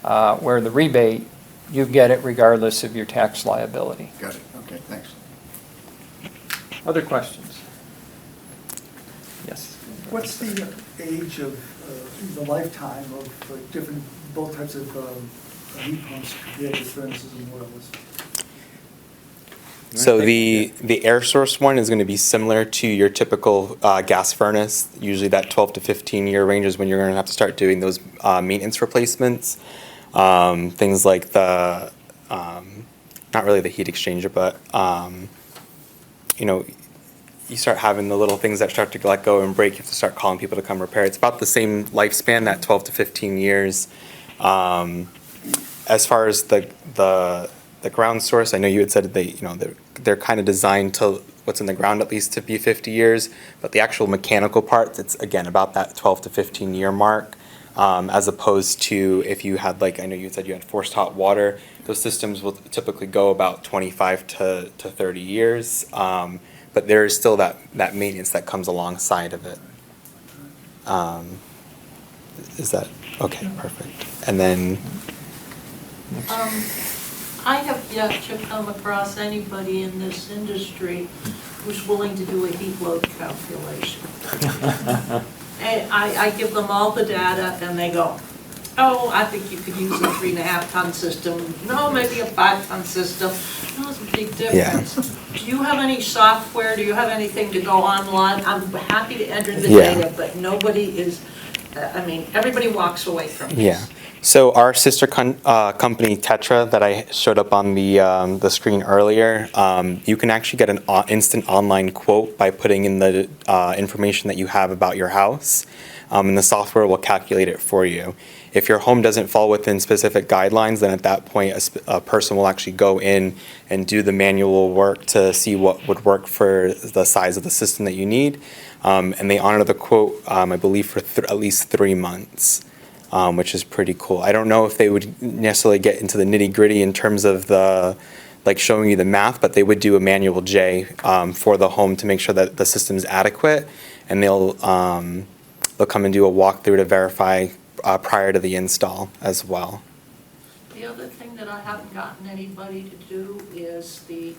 Where the rebate, you get it regardless of your tax liability. Got it, okay, thanks. Other questions? Yes. What's the age of, the lifetime of both types of heat pumps compared to furnaces and boilers? So the air source one is going to be similar to your typical gas furnace. Usually that 12 to 15 year range is when you're going to have to start doing those maintenance replacements. Things like the, not really the heat exchanger, but, you know, you start having the little things that start to let go and break. You have to start calling people to come repair. It's about the same lifespan, that 12 to 15 years. As far as the ground source, I know you had said they're kind of designed to what's in the ground at least to be 50 years, but the actual mechanical parts, it's again about that 12 to 15 year mark, as opposed to if you had, like I know you said you had forced hot water, those systems will typically go about 25 to 30 years, but there is still that maintenance that comes alongside of it. Is that, okay, perfect. And then, I have yet to come across anybody in this industry who's willing to do a heat load calculation. And I give them all the data and they go, oh, I think you could use a 3.5 ton system. No, maybe a 5 ton system. No, it's a big difference. Do you have any software? Do you have anything to go online? I'm happy to enter the data, but nobody is, everybody walks away from this. yeah. So our sister company Tetra that I showed up on the screen earlier, you can actually get an instant online quote by putting in the information that you have about your house, and the software will calculate it for you. If your home doesn't fall within specific guidelines, then at that point a person will actually go in and do the manual work to see what would work for the size of the system that you need, and they honor the quote, I believe, for at least 3 months. Which is pretty cool. I don't know if they would necessarily get into the nitty gritty in terms of showing you the math, but they would do a manual J for the home to make sure that the system's adequate, and they'll come and do a walkthrough to verify prior to the install as well. The other thing that I haven't gotten anybody to do is the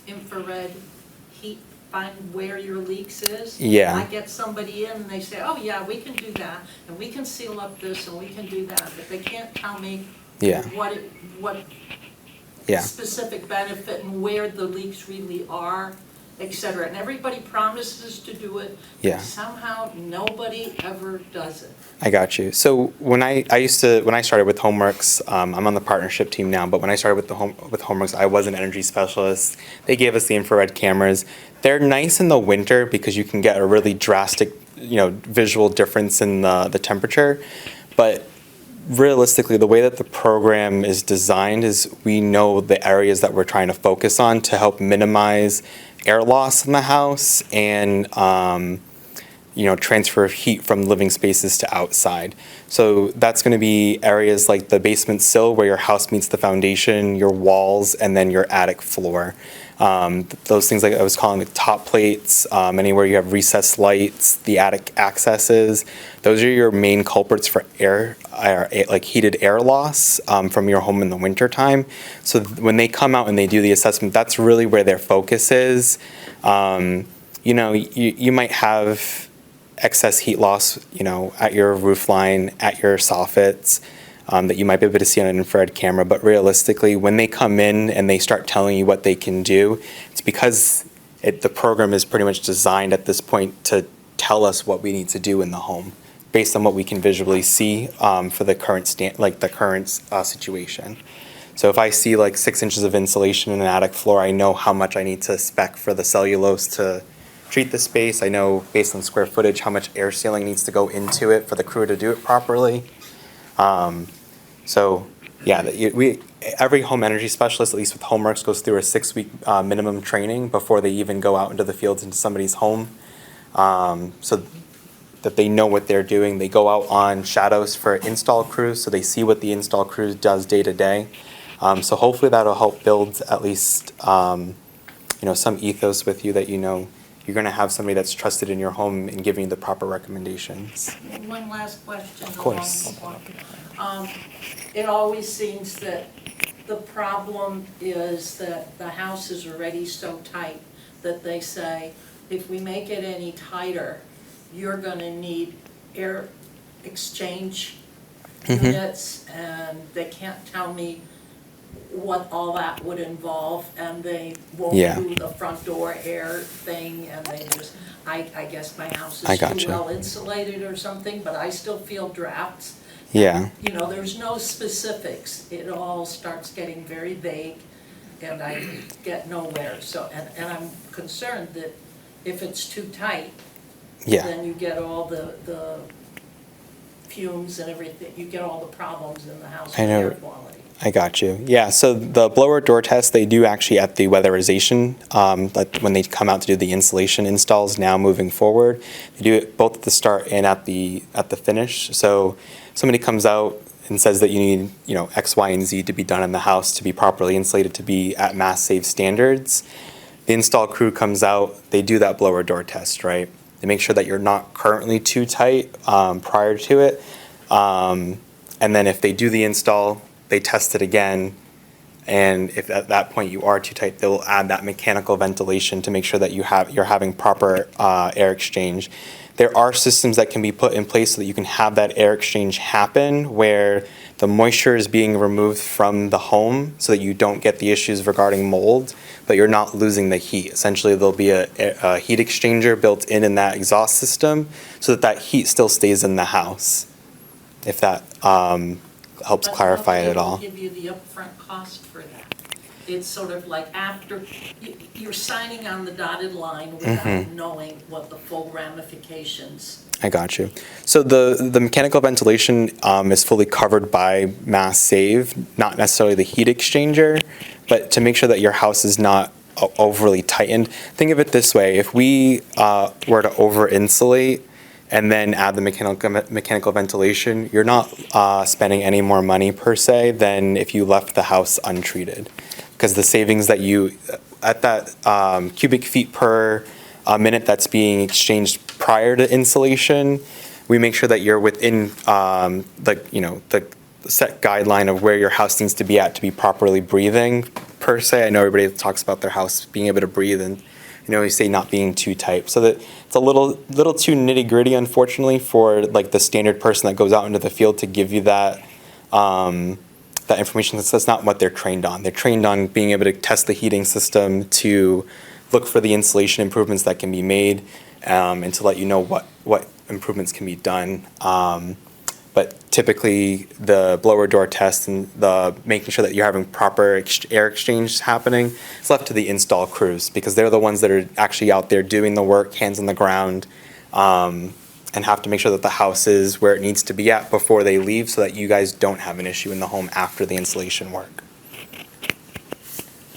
infrared heat, find where your leaks is. Yeah. I get somebody in and they say, oh yeah, we can do that, and we can seal up this, and we can do that, but they can't tell me what specific benefit and where the leaks really are, et cetera. And everybody promises to do it, but somehow nobody ever does it. I got you. So when I started with Homeworks, I'm on the partnership team now, but when I started with Homeworks, I was an energy specialist. They gave us the infrared cameras. They're nice in the winter because you can get a really drastic, visual difference in the temperature. But realistically, the way that the program is designed is we know the areas that we're trying to focus on to help minimize air loss in the house and transfer of heat from living spaces to outside. So that's going to be areas like the basement sill where your house meets the foundation, your walls, and then your attic floor. Those things like I was calling it top plates, anywhere you have recessed lights, the attic accesses, those are your main culprits for like heated air loss from your home in the wintertime. So when they come out and they do the assessment, that's really where their focus is. You might have excess heat loss, at your roof line, at your soffits, that you might be able to see on an infrared camera. But realistically, when they come in and they start telling you what they can do, it's because the program is pretty much designed at this point to tell us what we need to do in the home based on what we can visually see for the current situation. So if I see like 6 inches of insulation in an attic floor, I know how much I need to spec for the cellulose to treat the space. I know based on square footage how much air sealing needs to go into it for the crew to do it properly. Every home energy specialist, at least with Homeworks, goes through a 6-week minimum training before they even go out into the fields into somebody's home, so that they know what they're doing. They go out on shadows for install crews, so they see what the install crew does day to day. So hopefully that'll help build at least some ethos with you that you're going to have somebody that's trusted in your home and giving you the proper recommendations. One last question. Of course. It always seems that the problem is that the house is already so tight that they say, if we make it any tighter, you're going to need air exchange units, and they can't tell me what all that would involve, and they won't Yeah. do the front door air thing, and they just, I guess my house I is too gotcha. well insulated or something, but I still feel drafts. Yeah. You know, there's no specifics, it all starts getting very vague, and I get nowhere, so, and I'm concerned that if it's too tight, Yeah. then you get all the fumes and everything, you get all the problems in the house I with know. air quality. I got you. Yeah, so the blower door test, they do actually at the weatherization, like when they come out to do the insulation installs now moving forward. They do it both at the start and at the finish. So somebody comes out and says that you need, you know, X, Y, and Z to be done in the house to be properly insulated, to be at Mass Save standards. The install crew comes out, they do that blower door test, right? They make sure that you're not currently too tight prior to it. And then if they do the install, they test it again, and if at that point you are too tight, they'll add that mechanical ventilation to make sure that you're having proper air exchange. There are systems that can be put in place so that you can have that air exchange happen where the moisture is being removed from the home so that you don't get the issues regarding mold, but you're not losing the heat. Essentially, there'll be a heat exchanger built in that exhaust system so that that heat still stays in the house, if that helps But clarify they'll it at all. give you the upfront cost for that. It's sort of like after, you're signing on the dotted line without Mm-hmm. knowing what the full ramifications. I got you. So the mechanical ventilation is fully covered by Mass Save, not necessarily the heat exchanger, but to make sure that your house is not overly tightened. Think of it this way: if we were to over insulate and then add the mechanical ventilation, you're not spending any more money per se than if you left the house untreated, because the savings that you at that cubic feet per minute that's being exchanged prior to insulation, we make sure that you're within the set guideline of where your house needs to be at to be properly breathing per se. I know everybody talks about their house being able to breathe, and you say not being too tight. So that it's a little too nitty gritty, unfortunately, for like the standard person that goes out into the field to give you that that information. That's not what they're trained on. They're trained on being able to test the heating system, to look for the insulation improvements that can be made, and to let you know what improvements can be done. But typically, the blower door test and the making sure that you're having proper air exchange happening is left to the install crews, because they're the ones that are actually out there doing the work, hands on the ground, and have to make sure that the house is where it needs to be at before they leave, so that you guys don't have an issue in the home after the installation work.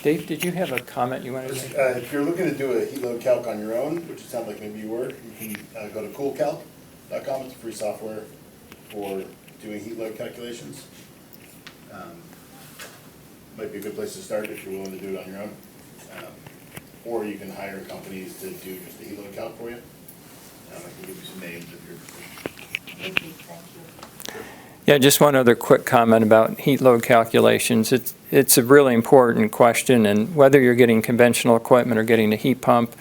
Dave, did you have a comment you wanted to make? If you're looking to do a heat load calc on your own, which it sounds like maybe you were, you can go to coolcalc.com. It's free software for doing heat load calculations. Might be a good place to start if you're willing to do it on your own. Or you can hire companies to do just the heat load calc for you. I can give you some names if you're interested. Thank you. Yeah, just one other quick comment about heat load calculations. It's a really important question, and whether you're getting conventional equipment or getting a heat pump,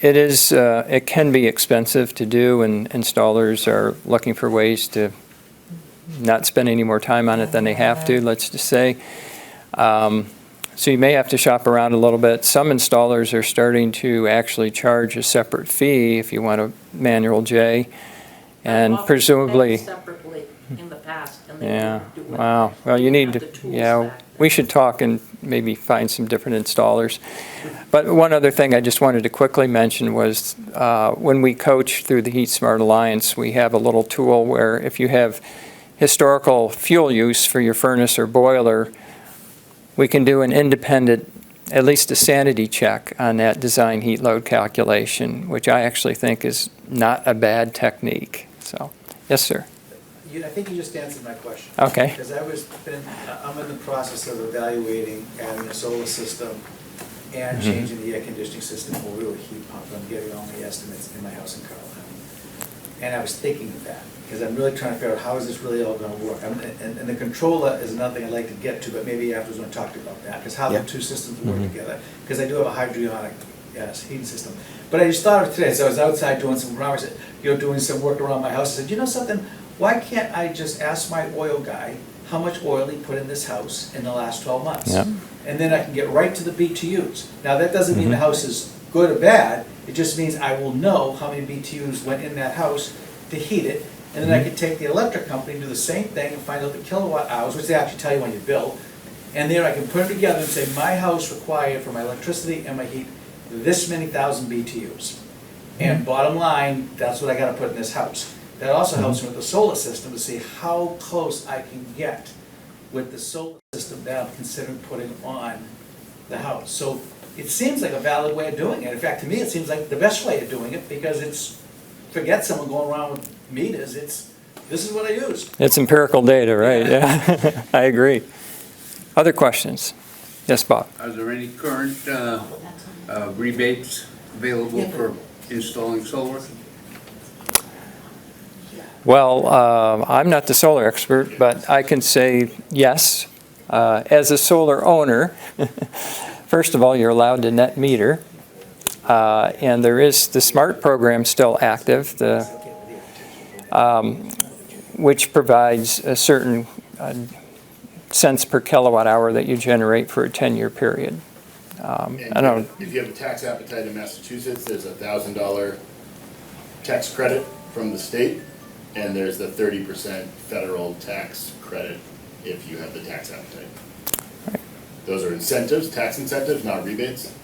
it can be expensive to do, and installers are looking for ways to not spend any more time on it than they have to, let's just say. So you may have to shop around a little bit. Some installers are starting to actually charge a separate fee if you want a manual J, and I've often presumably. paid separately in the past, and they Yeah, didn't do it. wow. Well, you need Have to, the tools yeah, back we then. should talk and maybe find some different installers. But one other thing I just wanted to quickly mention was when we coach through the Heat Smart Alliance, we have a little tool where if you have historical fuel use for your furnace or boiler, we can do an independent, at least a sanity check on that design heat load calculation, which I actually think is not a bad technique. So, yes, sir. I think you just answered my question. Okay. Because I'm in the process of evaluating adding a solar system and changing the air conditioning system over to a heat pump. I'm getting all my estimates in my house in Carlisle. And I was thinking of that, because I'm really trying to figure out how is this really all gonna work. And the controller is another thing I'd like to get to, but maybe afterwards we'll talk about that, because how Yeah. the two systems work together. Because I do have a hydronic heating system. But I just thought of today, so I was outside doing some doing some work around my house. I said, you know something? Why can't I just ask my oil guy how much oil he put in this house in the last 12 months. Yeah. And then I can get right to the BTUs. Now, that doesn't mean the house is good or bad, it just means I will know how many BTUs went in that house to heat it, and then I can take the electric company and do the same thing and find out the kilowatt hours, which they actually tell you on your bill. And there I can put them together and say, my house required for my electricity and my heat this many thousand BTUs. And bottom line, that's what I gotta put in this house. That also helps me with the solar system to see how close I can get with the solar system that I'm considering putting on the house. So it seems like a valid way of doing it. In fact, to me, it seems like the best way of doing it, because it's, forget someone going around with meters, this is what I use. It's empirical data, right? Yeah, I agree. Other questions? Yes, Bob? Are there any current rebates available for installing solar? Well, I'm not the solar expert, but I can say yes. As a solar owner, first of all, you're allowed to net meter. And there is the SMART program still active, which provides a certain cents per kilowatt hour that you generate for a 10-year period. I don't know. If you have a tax appetite in Massachusetts, there's a $1,000 tax credit from the state, and there's the 30% federal tax credit if you have the tax appetite. Those are incentives, tax incentives, not rebates.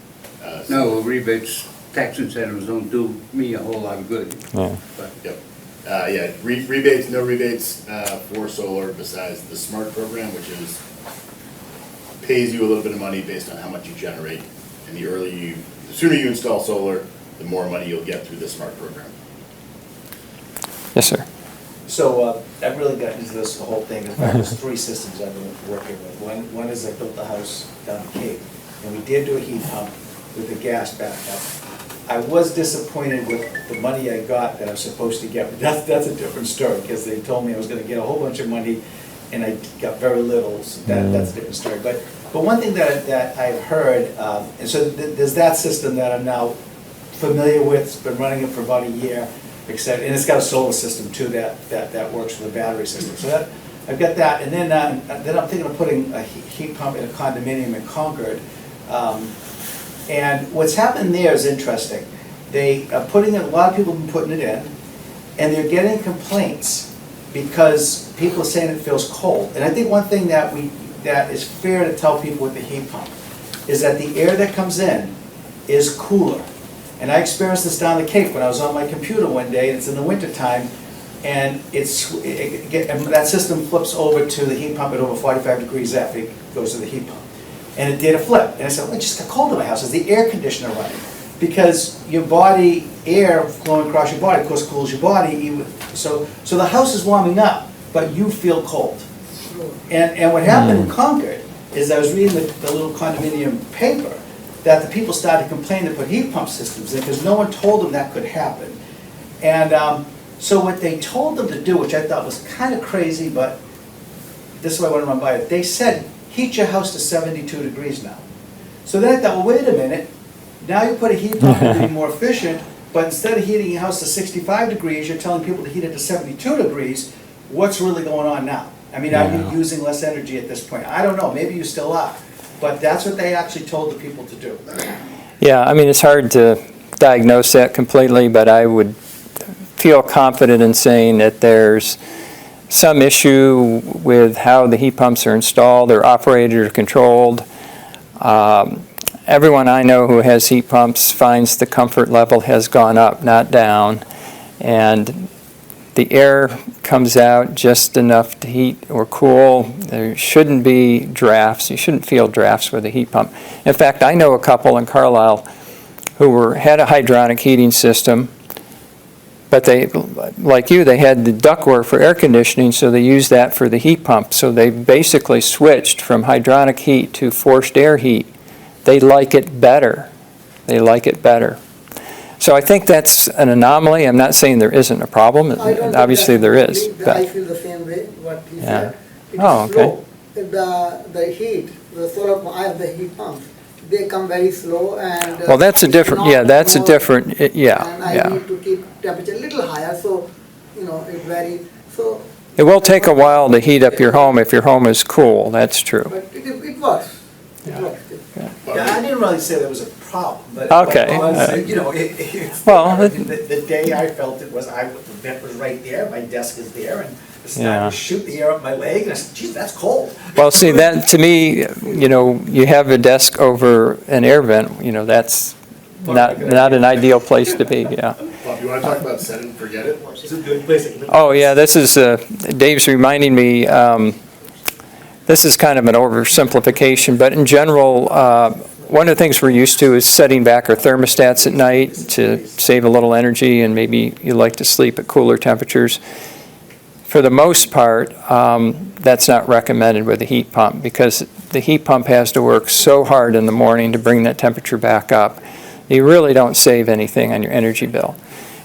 No, rebates, tax incentives don't do me a whole lot of good. Yeah. But Yep. Yeah, rebates, no rebates for solar besides the SMART program, which is, pays you a little bit of money based on how much you generate. And the sooner you install solar, the more money you'll get through the SMART program. Yes, sir. So I've really gotten into this whole thing. In fact, there's 3 systems I've been working with. One is I built the house down in Cape, and we did do a heat pump with the gas backup. I was disappointed with the money I got that I was supposed to get, but that's a different story, because they told me I was gonna get a whole bunch of money, and I got very little, so that's a different story. But one thing that I've heard, and so there's that system that I'm now familiar with, it's been running it for about a year, except, and it's got a solar system too that works with a battery system. So that, I've got that, and then I'm thinking of putting a heat pump in a condominium in Concord. And what's happened there is interesting. They are putting it, a lot of people have been putting it in, and they're getting complaints because people are saying it feels cold. And I think one thing that is fair to tell people with the heat pump is that the air that comes in is cooler. And I experienced this down the Cape when I was on my computer one day, and it's in the wintertime, and that system flips over to the heat pump at over 45 degrees F. It goes to the heat pump. And it did a flip. And I said, well, it just got cold in my house. Is the air conditioner running? Because your body, air flowing across your body, of course, cools your body. So the house is warming up, but you feel cold. And what happened in Concord is I was reading the little condominium paper that the people started complaining to put heat pump systems in because no one told them that could happen. And so what they told them to do, which I thought was kind of crazy, but this is why I want to run by it, they said, heat your house to 72 degrees now. So then I thought, well, wait a minute. Now you put a heat pump in to be more efficient, but instead of heating your house to 65 degrees, you're telling people to heat it to 72 degrees. What's really going on now? I mean, are you using less energy at this point? I don't know. Maybe you still are. But that's what they actually told the people to do. Yeah, I mean, it's hard to diagnose that completely, but I would feel confident in saying that there's some issue with how the heat pumps are installed or operated or controlled. Everyone I know who has heat pumps finds the comfort level has gone up, not down, and the air comes out just enough to heat or cool. There shouldn't be drafts. You shouldn't feel drafts with a heat pump. In fact, I know a couple in Carlisle who had a hydronic heating system, but they, like you, they had the ductwork for air conditioning, so they used that for the heat pump. So they basically switched from hydronic heat to forced air heat. They like it better. They like it better. So I think that's an anomaly. I'm not saying there isn't a problem. Obviously there is. I feel the same way, what he said. It Oh, is okay. slow. The heat, the solar, I have the heat pump. They come very slow and. Well, that's a it's different, not yeah, that's a more- different, yeah, And I yeah. need to keep temperature a little higher, so, it varies. So It will take a while to heat up your home if your home is cool, that's true. But it works. It works. Yeah, I didn't really say there was a problem, but. Okay. But was, you know, it's Well, there. The day I felt it was, the vent was right there, my desk is there, and the Yeah. snot was shooting the air up my leg, and I said, geez, that's cold. Well, see, that, to me, you know, you have a desk over an air vent, you know, that's not an ideal place to be, yeah. Bob, you wanna talk about set it and forget it? It's a good place. Oh, yeah, this is, Dave's reminding me, this is kind of an oversimplification, but in general, one of the things we're used to is setting back our thermostats at night to save a little energy, and maybe you like to sleep at cooler temperatures. For the most part, that's not recommended with a heat pump, because the heat pump has to work so hard in the morning to bring that temperature back up. You really don't save anything on your energy bill.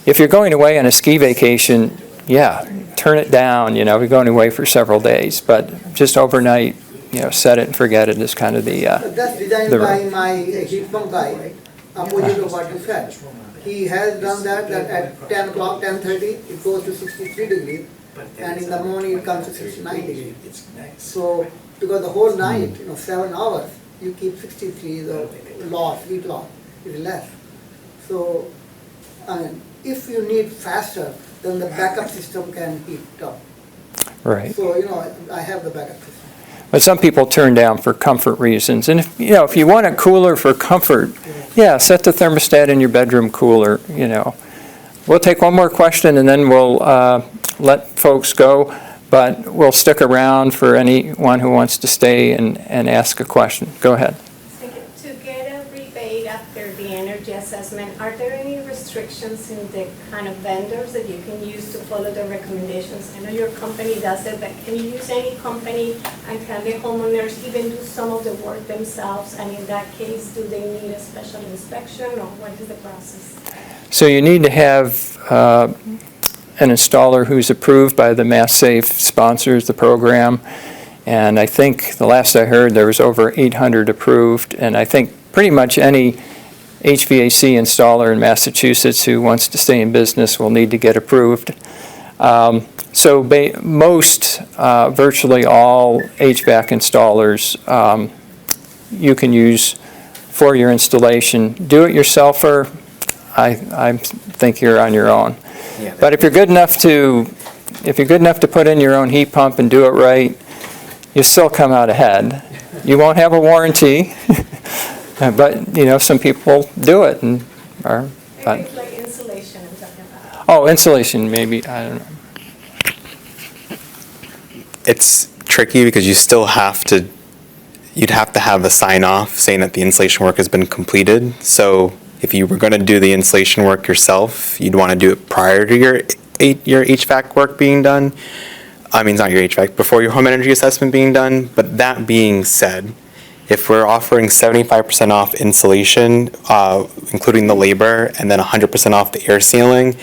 If you're going away on a ski vacation, yeah, turn it down, you know, if you're going away for several days, but just overnight, you know, set it and forget it is kind of the, That's designed the- by my heat pump guy, opposite of what you said. He has done that at 10 o'clock, 10:30, it goes to 63 degrees, and in the morning it comes to 69 degrees. It's nice. So, because the whole night, 7 hours, you keep 63, the loss, heat loss is less. So, I mean, if you need faster, then the backup system can heat up. right. So, I have the backup system. But some people turn down for comfort reasons. And if you want it cooler for comfort, yeah, set the thermostat in your bedroom cooler, you know. We'll take one more question and then we'll let folks go, but we'll stick around for anyone who wants to stay and ask a question. Go ahead. To get a rebate after the energy assessment, are there any restrictions in the kind of vendors that you can use to follow the recommendations? I know your company does it, but can you use any company, and can the homeowners even do some of the work themselves? And in that case, do they need a special inspection, or what is the process? So you need to have an installer who's approved by the Mass Save sponsors the program. And I think the last I heard, there was over 800 approved. And I think pretty much any HVAC installer in Massachusetts who wants to stay in business will need to get approved. So most, virtually all HVAC installers you can use for your installation. Do-it-yourselfer, I think you're on your own. Yeah. But if you're good enough to put in your own heat pump and do it right, you still come out ahead. You won't have a warranty, but some people do it and are. Maybe it's like insulation I'm talking about. Oh, insulation, maybe, I don't know. It's tricky because you'd have to have a sign off saying that the insulation work has been completed. So if you were going to do the insulation work yourself, you'd want to do it prior to your HVAC work being done. I mean, not your HVAC, before your home energy assessment being done. But that being said, if we're offering 75% off insulation, including the labor, and then 100% off the air sealing,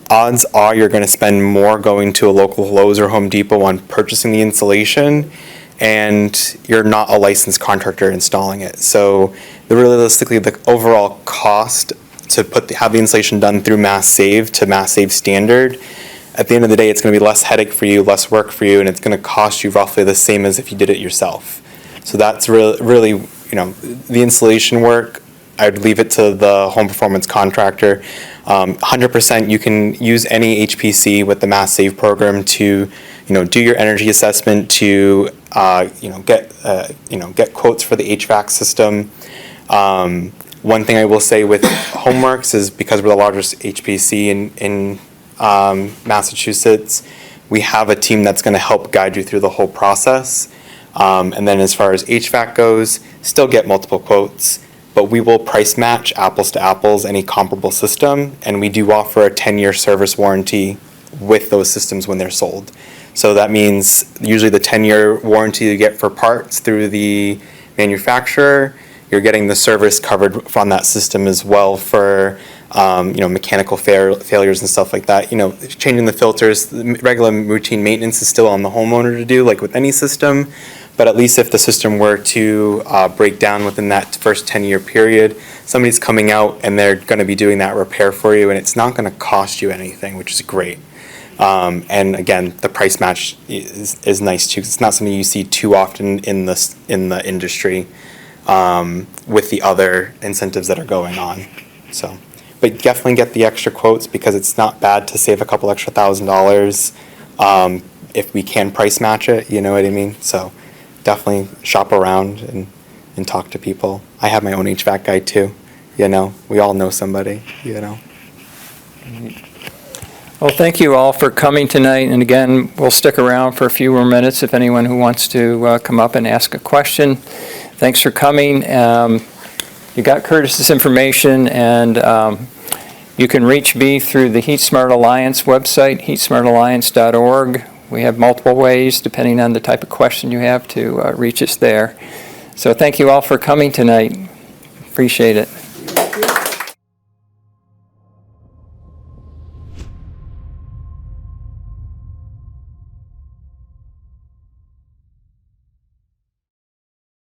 odds are you're going to spend more going to a local Lowe's or Home Depot on purchasing the insulation, and you're not a licensed contractor installing it. So realistically, the overall cost to have the insulation done through Mass Save to Mass Save standard, at the end of the day, it's going to be less headache for you, less work for you, and it's going to cost you roughly the same as if you did it yourself. So that's really, the installation work, I'd leave it to the home performance contractor. 100% you can use any HPC with the Mass Save program to, do your energy assessment, to, get quotes for the HVAC system. One thing I will say with HomeWorks is because we're the largest HPC in Massachusetts, we have a team that's going to help guide you through the whole process. And then as far as HVAC goes, still get multiple quotes, but we will price match apples to apples any comparable system, and we do offer a 10-year service warranty with those systems when they're sold. So that means usually the 10-year warranty you get for parts through the manufacturer, you're getting the service covered from that system as well for mechanical failures and stuff like that. Changing the filters, the regular routine maintenance is still on the homeowner to do, like with any system. But at least if the system were to break down within that first 10-year period, somebody's coming out and they're going to be doing that repair for you, and it's not going to cost you anything, which is great. And again, the price match is nice too, 'cause it's not something you see too often in the industry with the other incentives that are going on. So, but definitely get the extra quotes because it's not bad to save a couple extra $1,000 if we can price match it, you know what I mean? So definitely shop around and talk to people. I have my own HVAC guy too, you know, we all know somebody, you know. Well, thank you all for coming tonight, and again, we'll stick around for a few more minutes if anyone who wants to come up and ask a question. Thanks for coming. You got Curtis's information, and you can reach me through the Heat Smart Alliance website, heatsmartalliance.org. We have multiple ways, depending on the type of question you have, to reach us there. So thank you all for coming tonight. Appreciate it.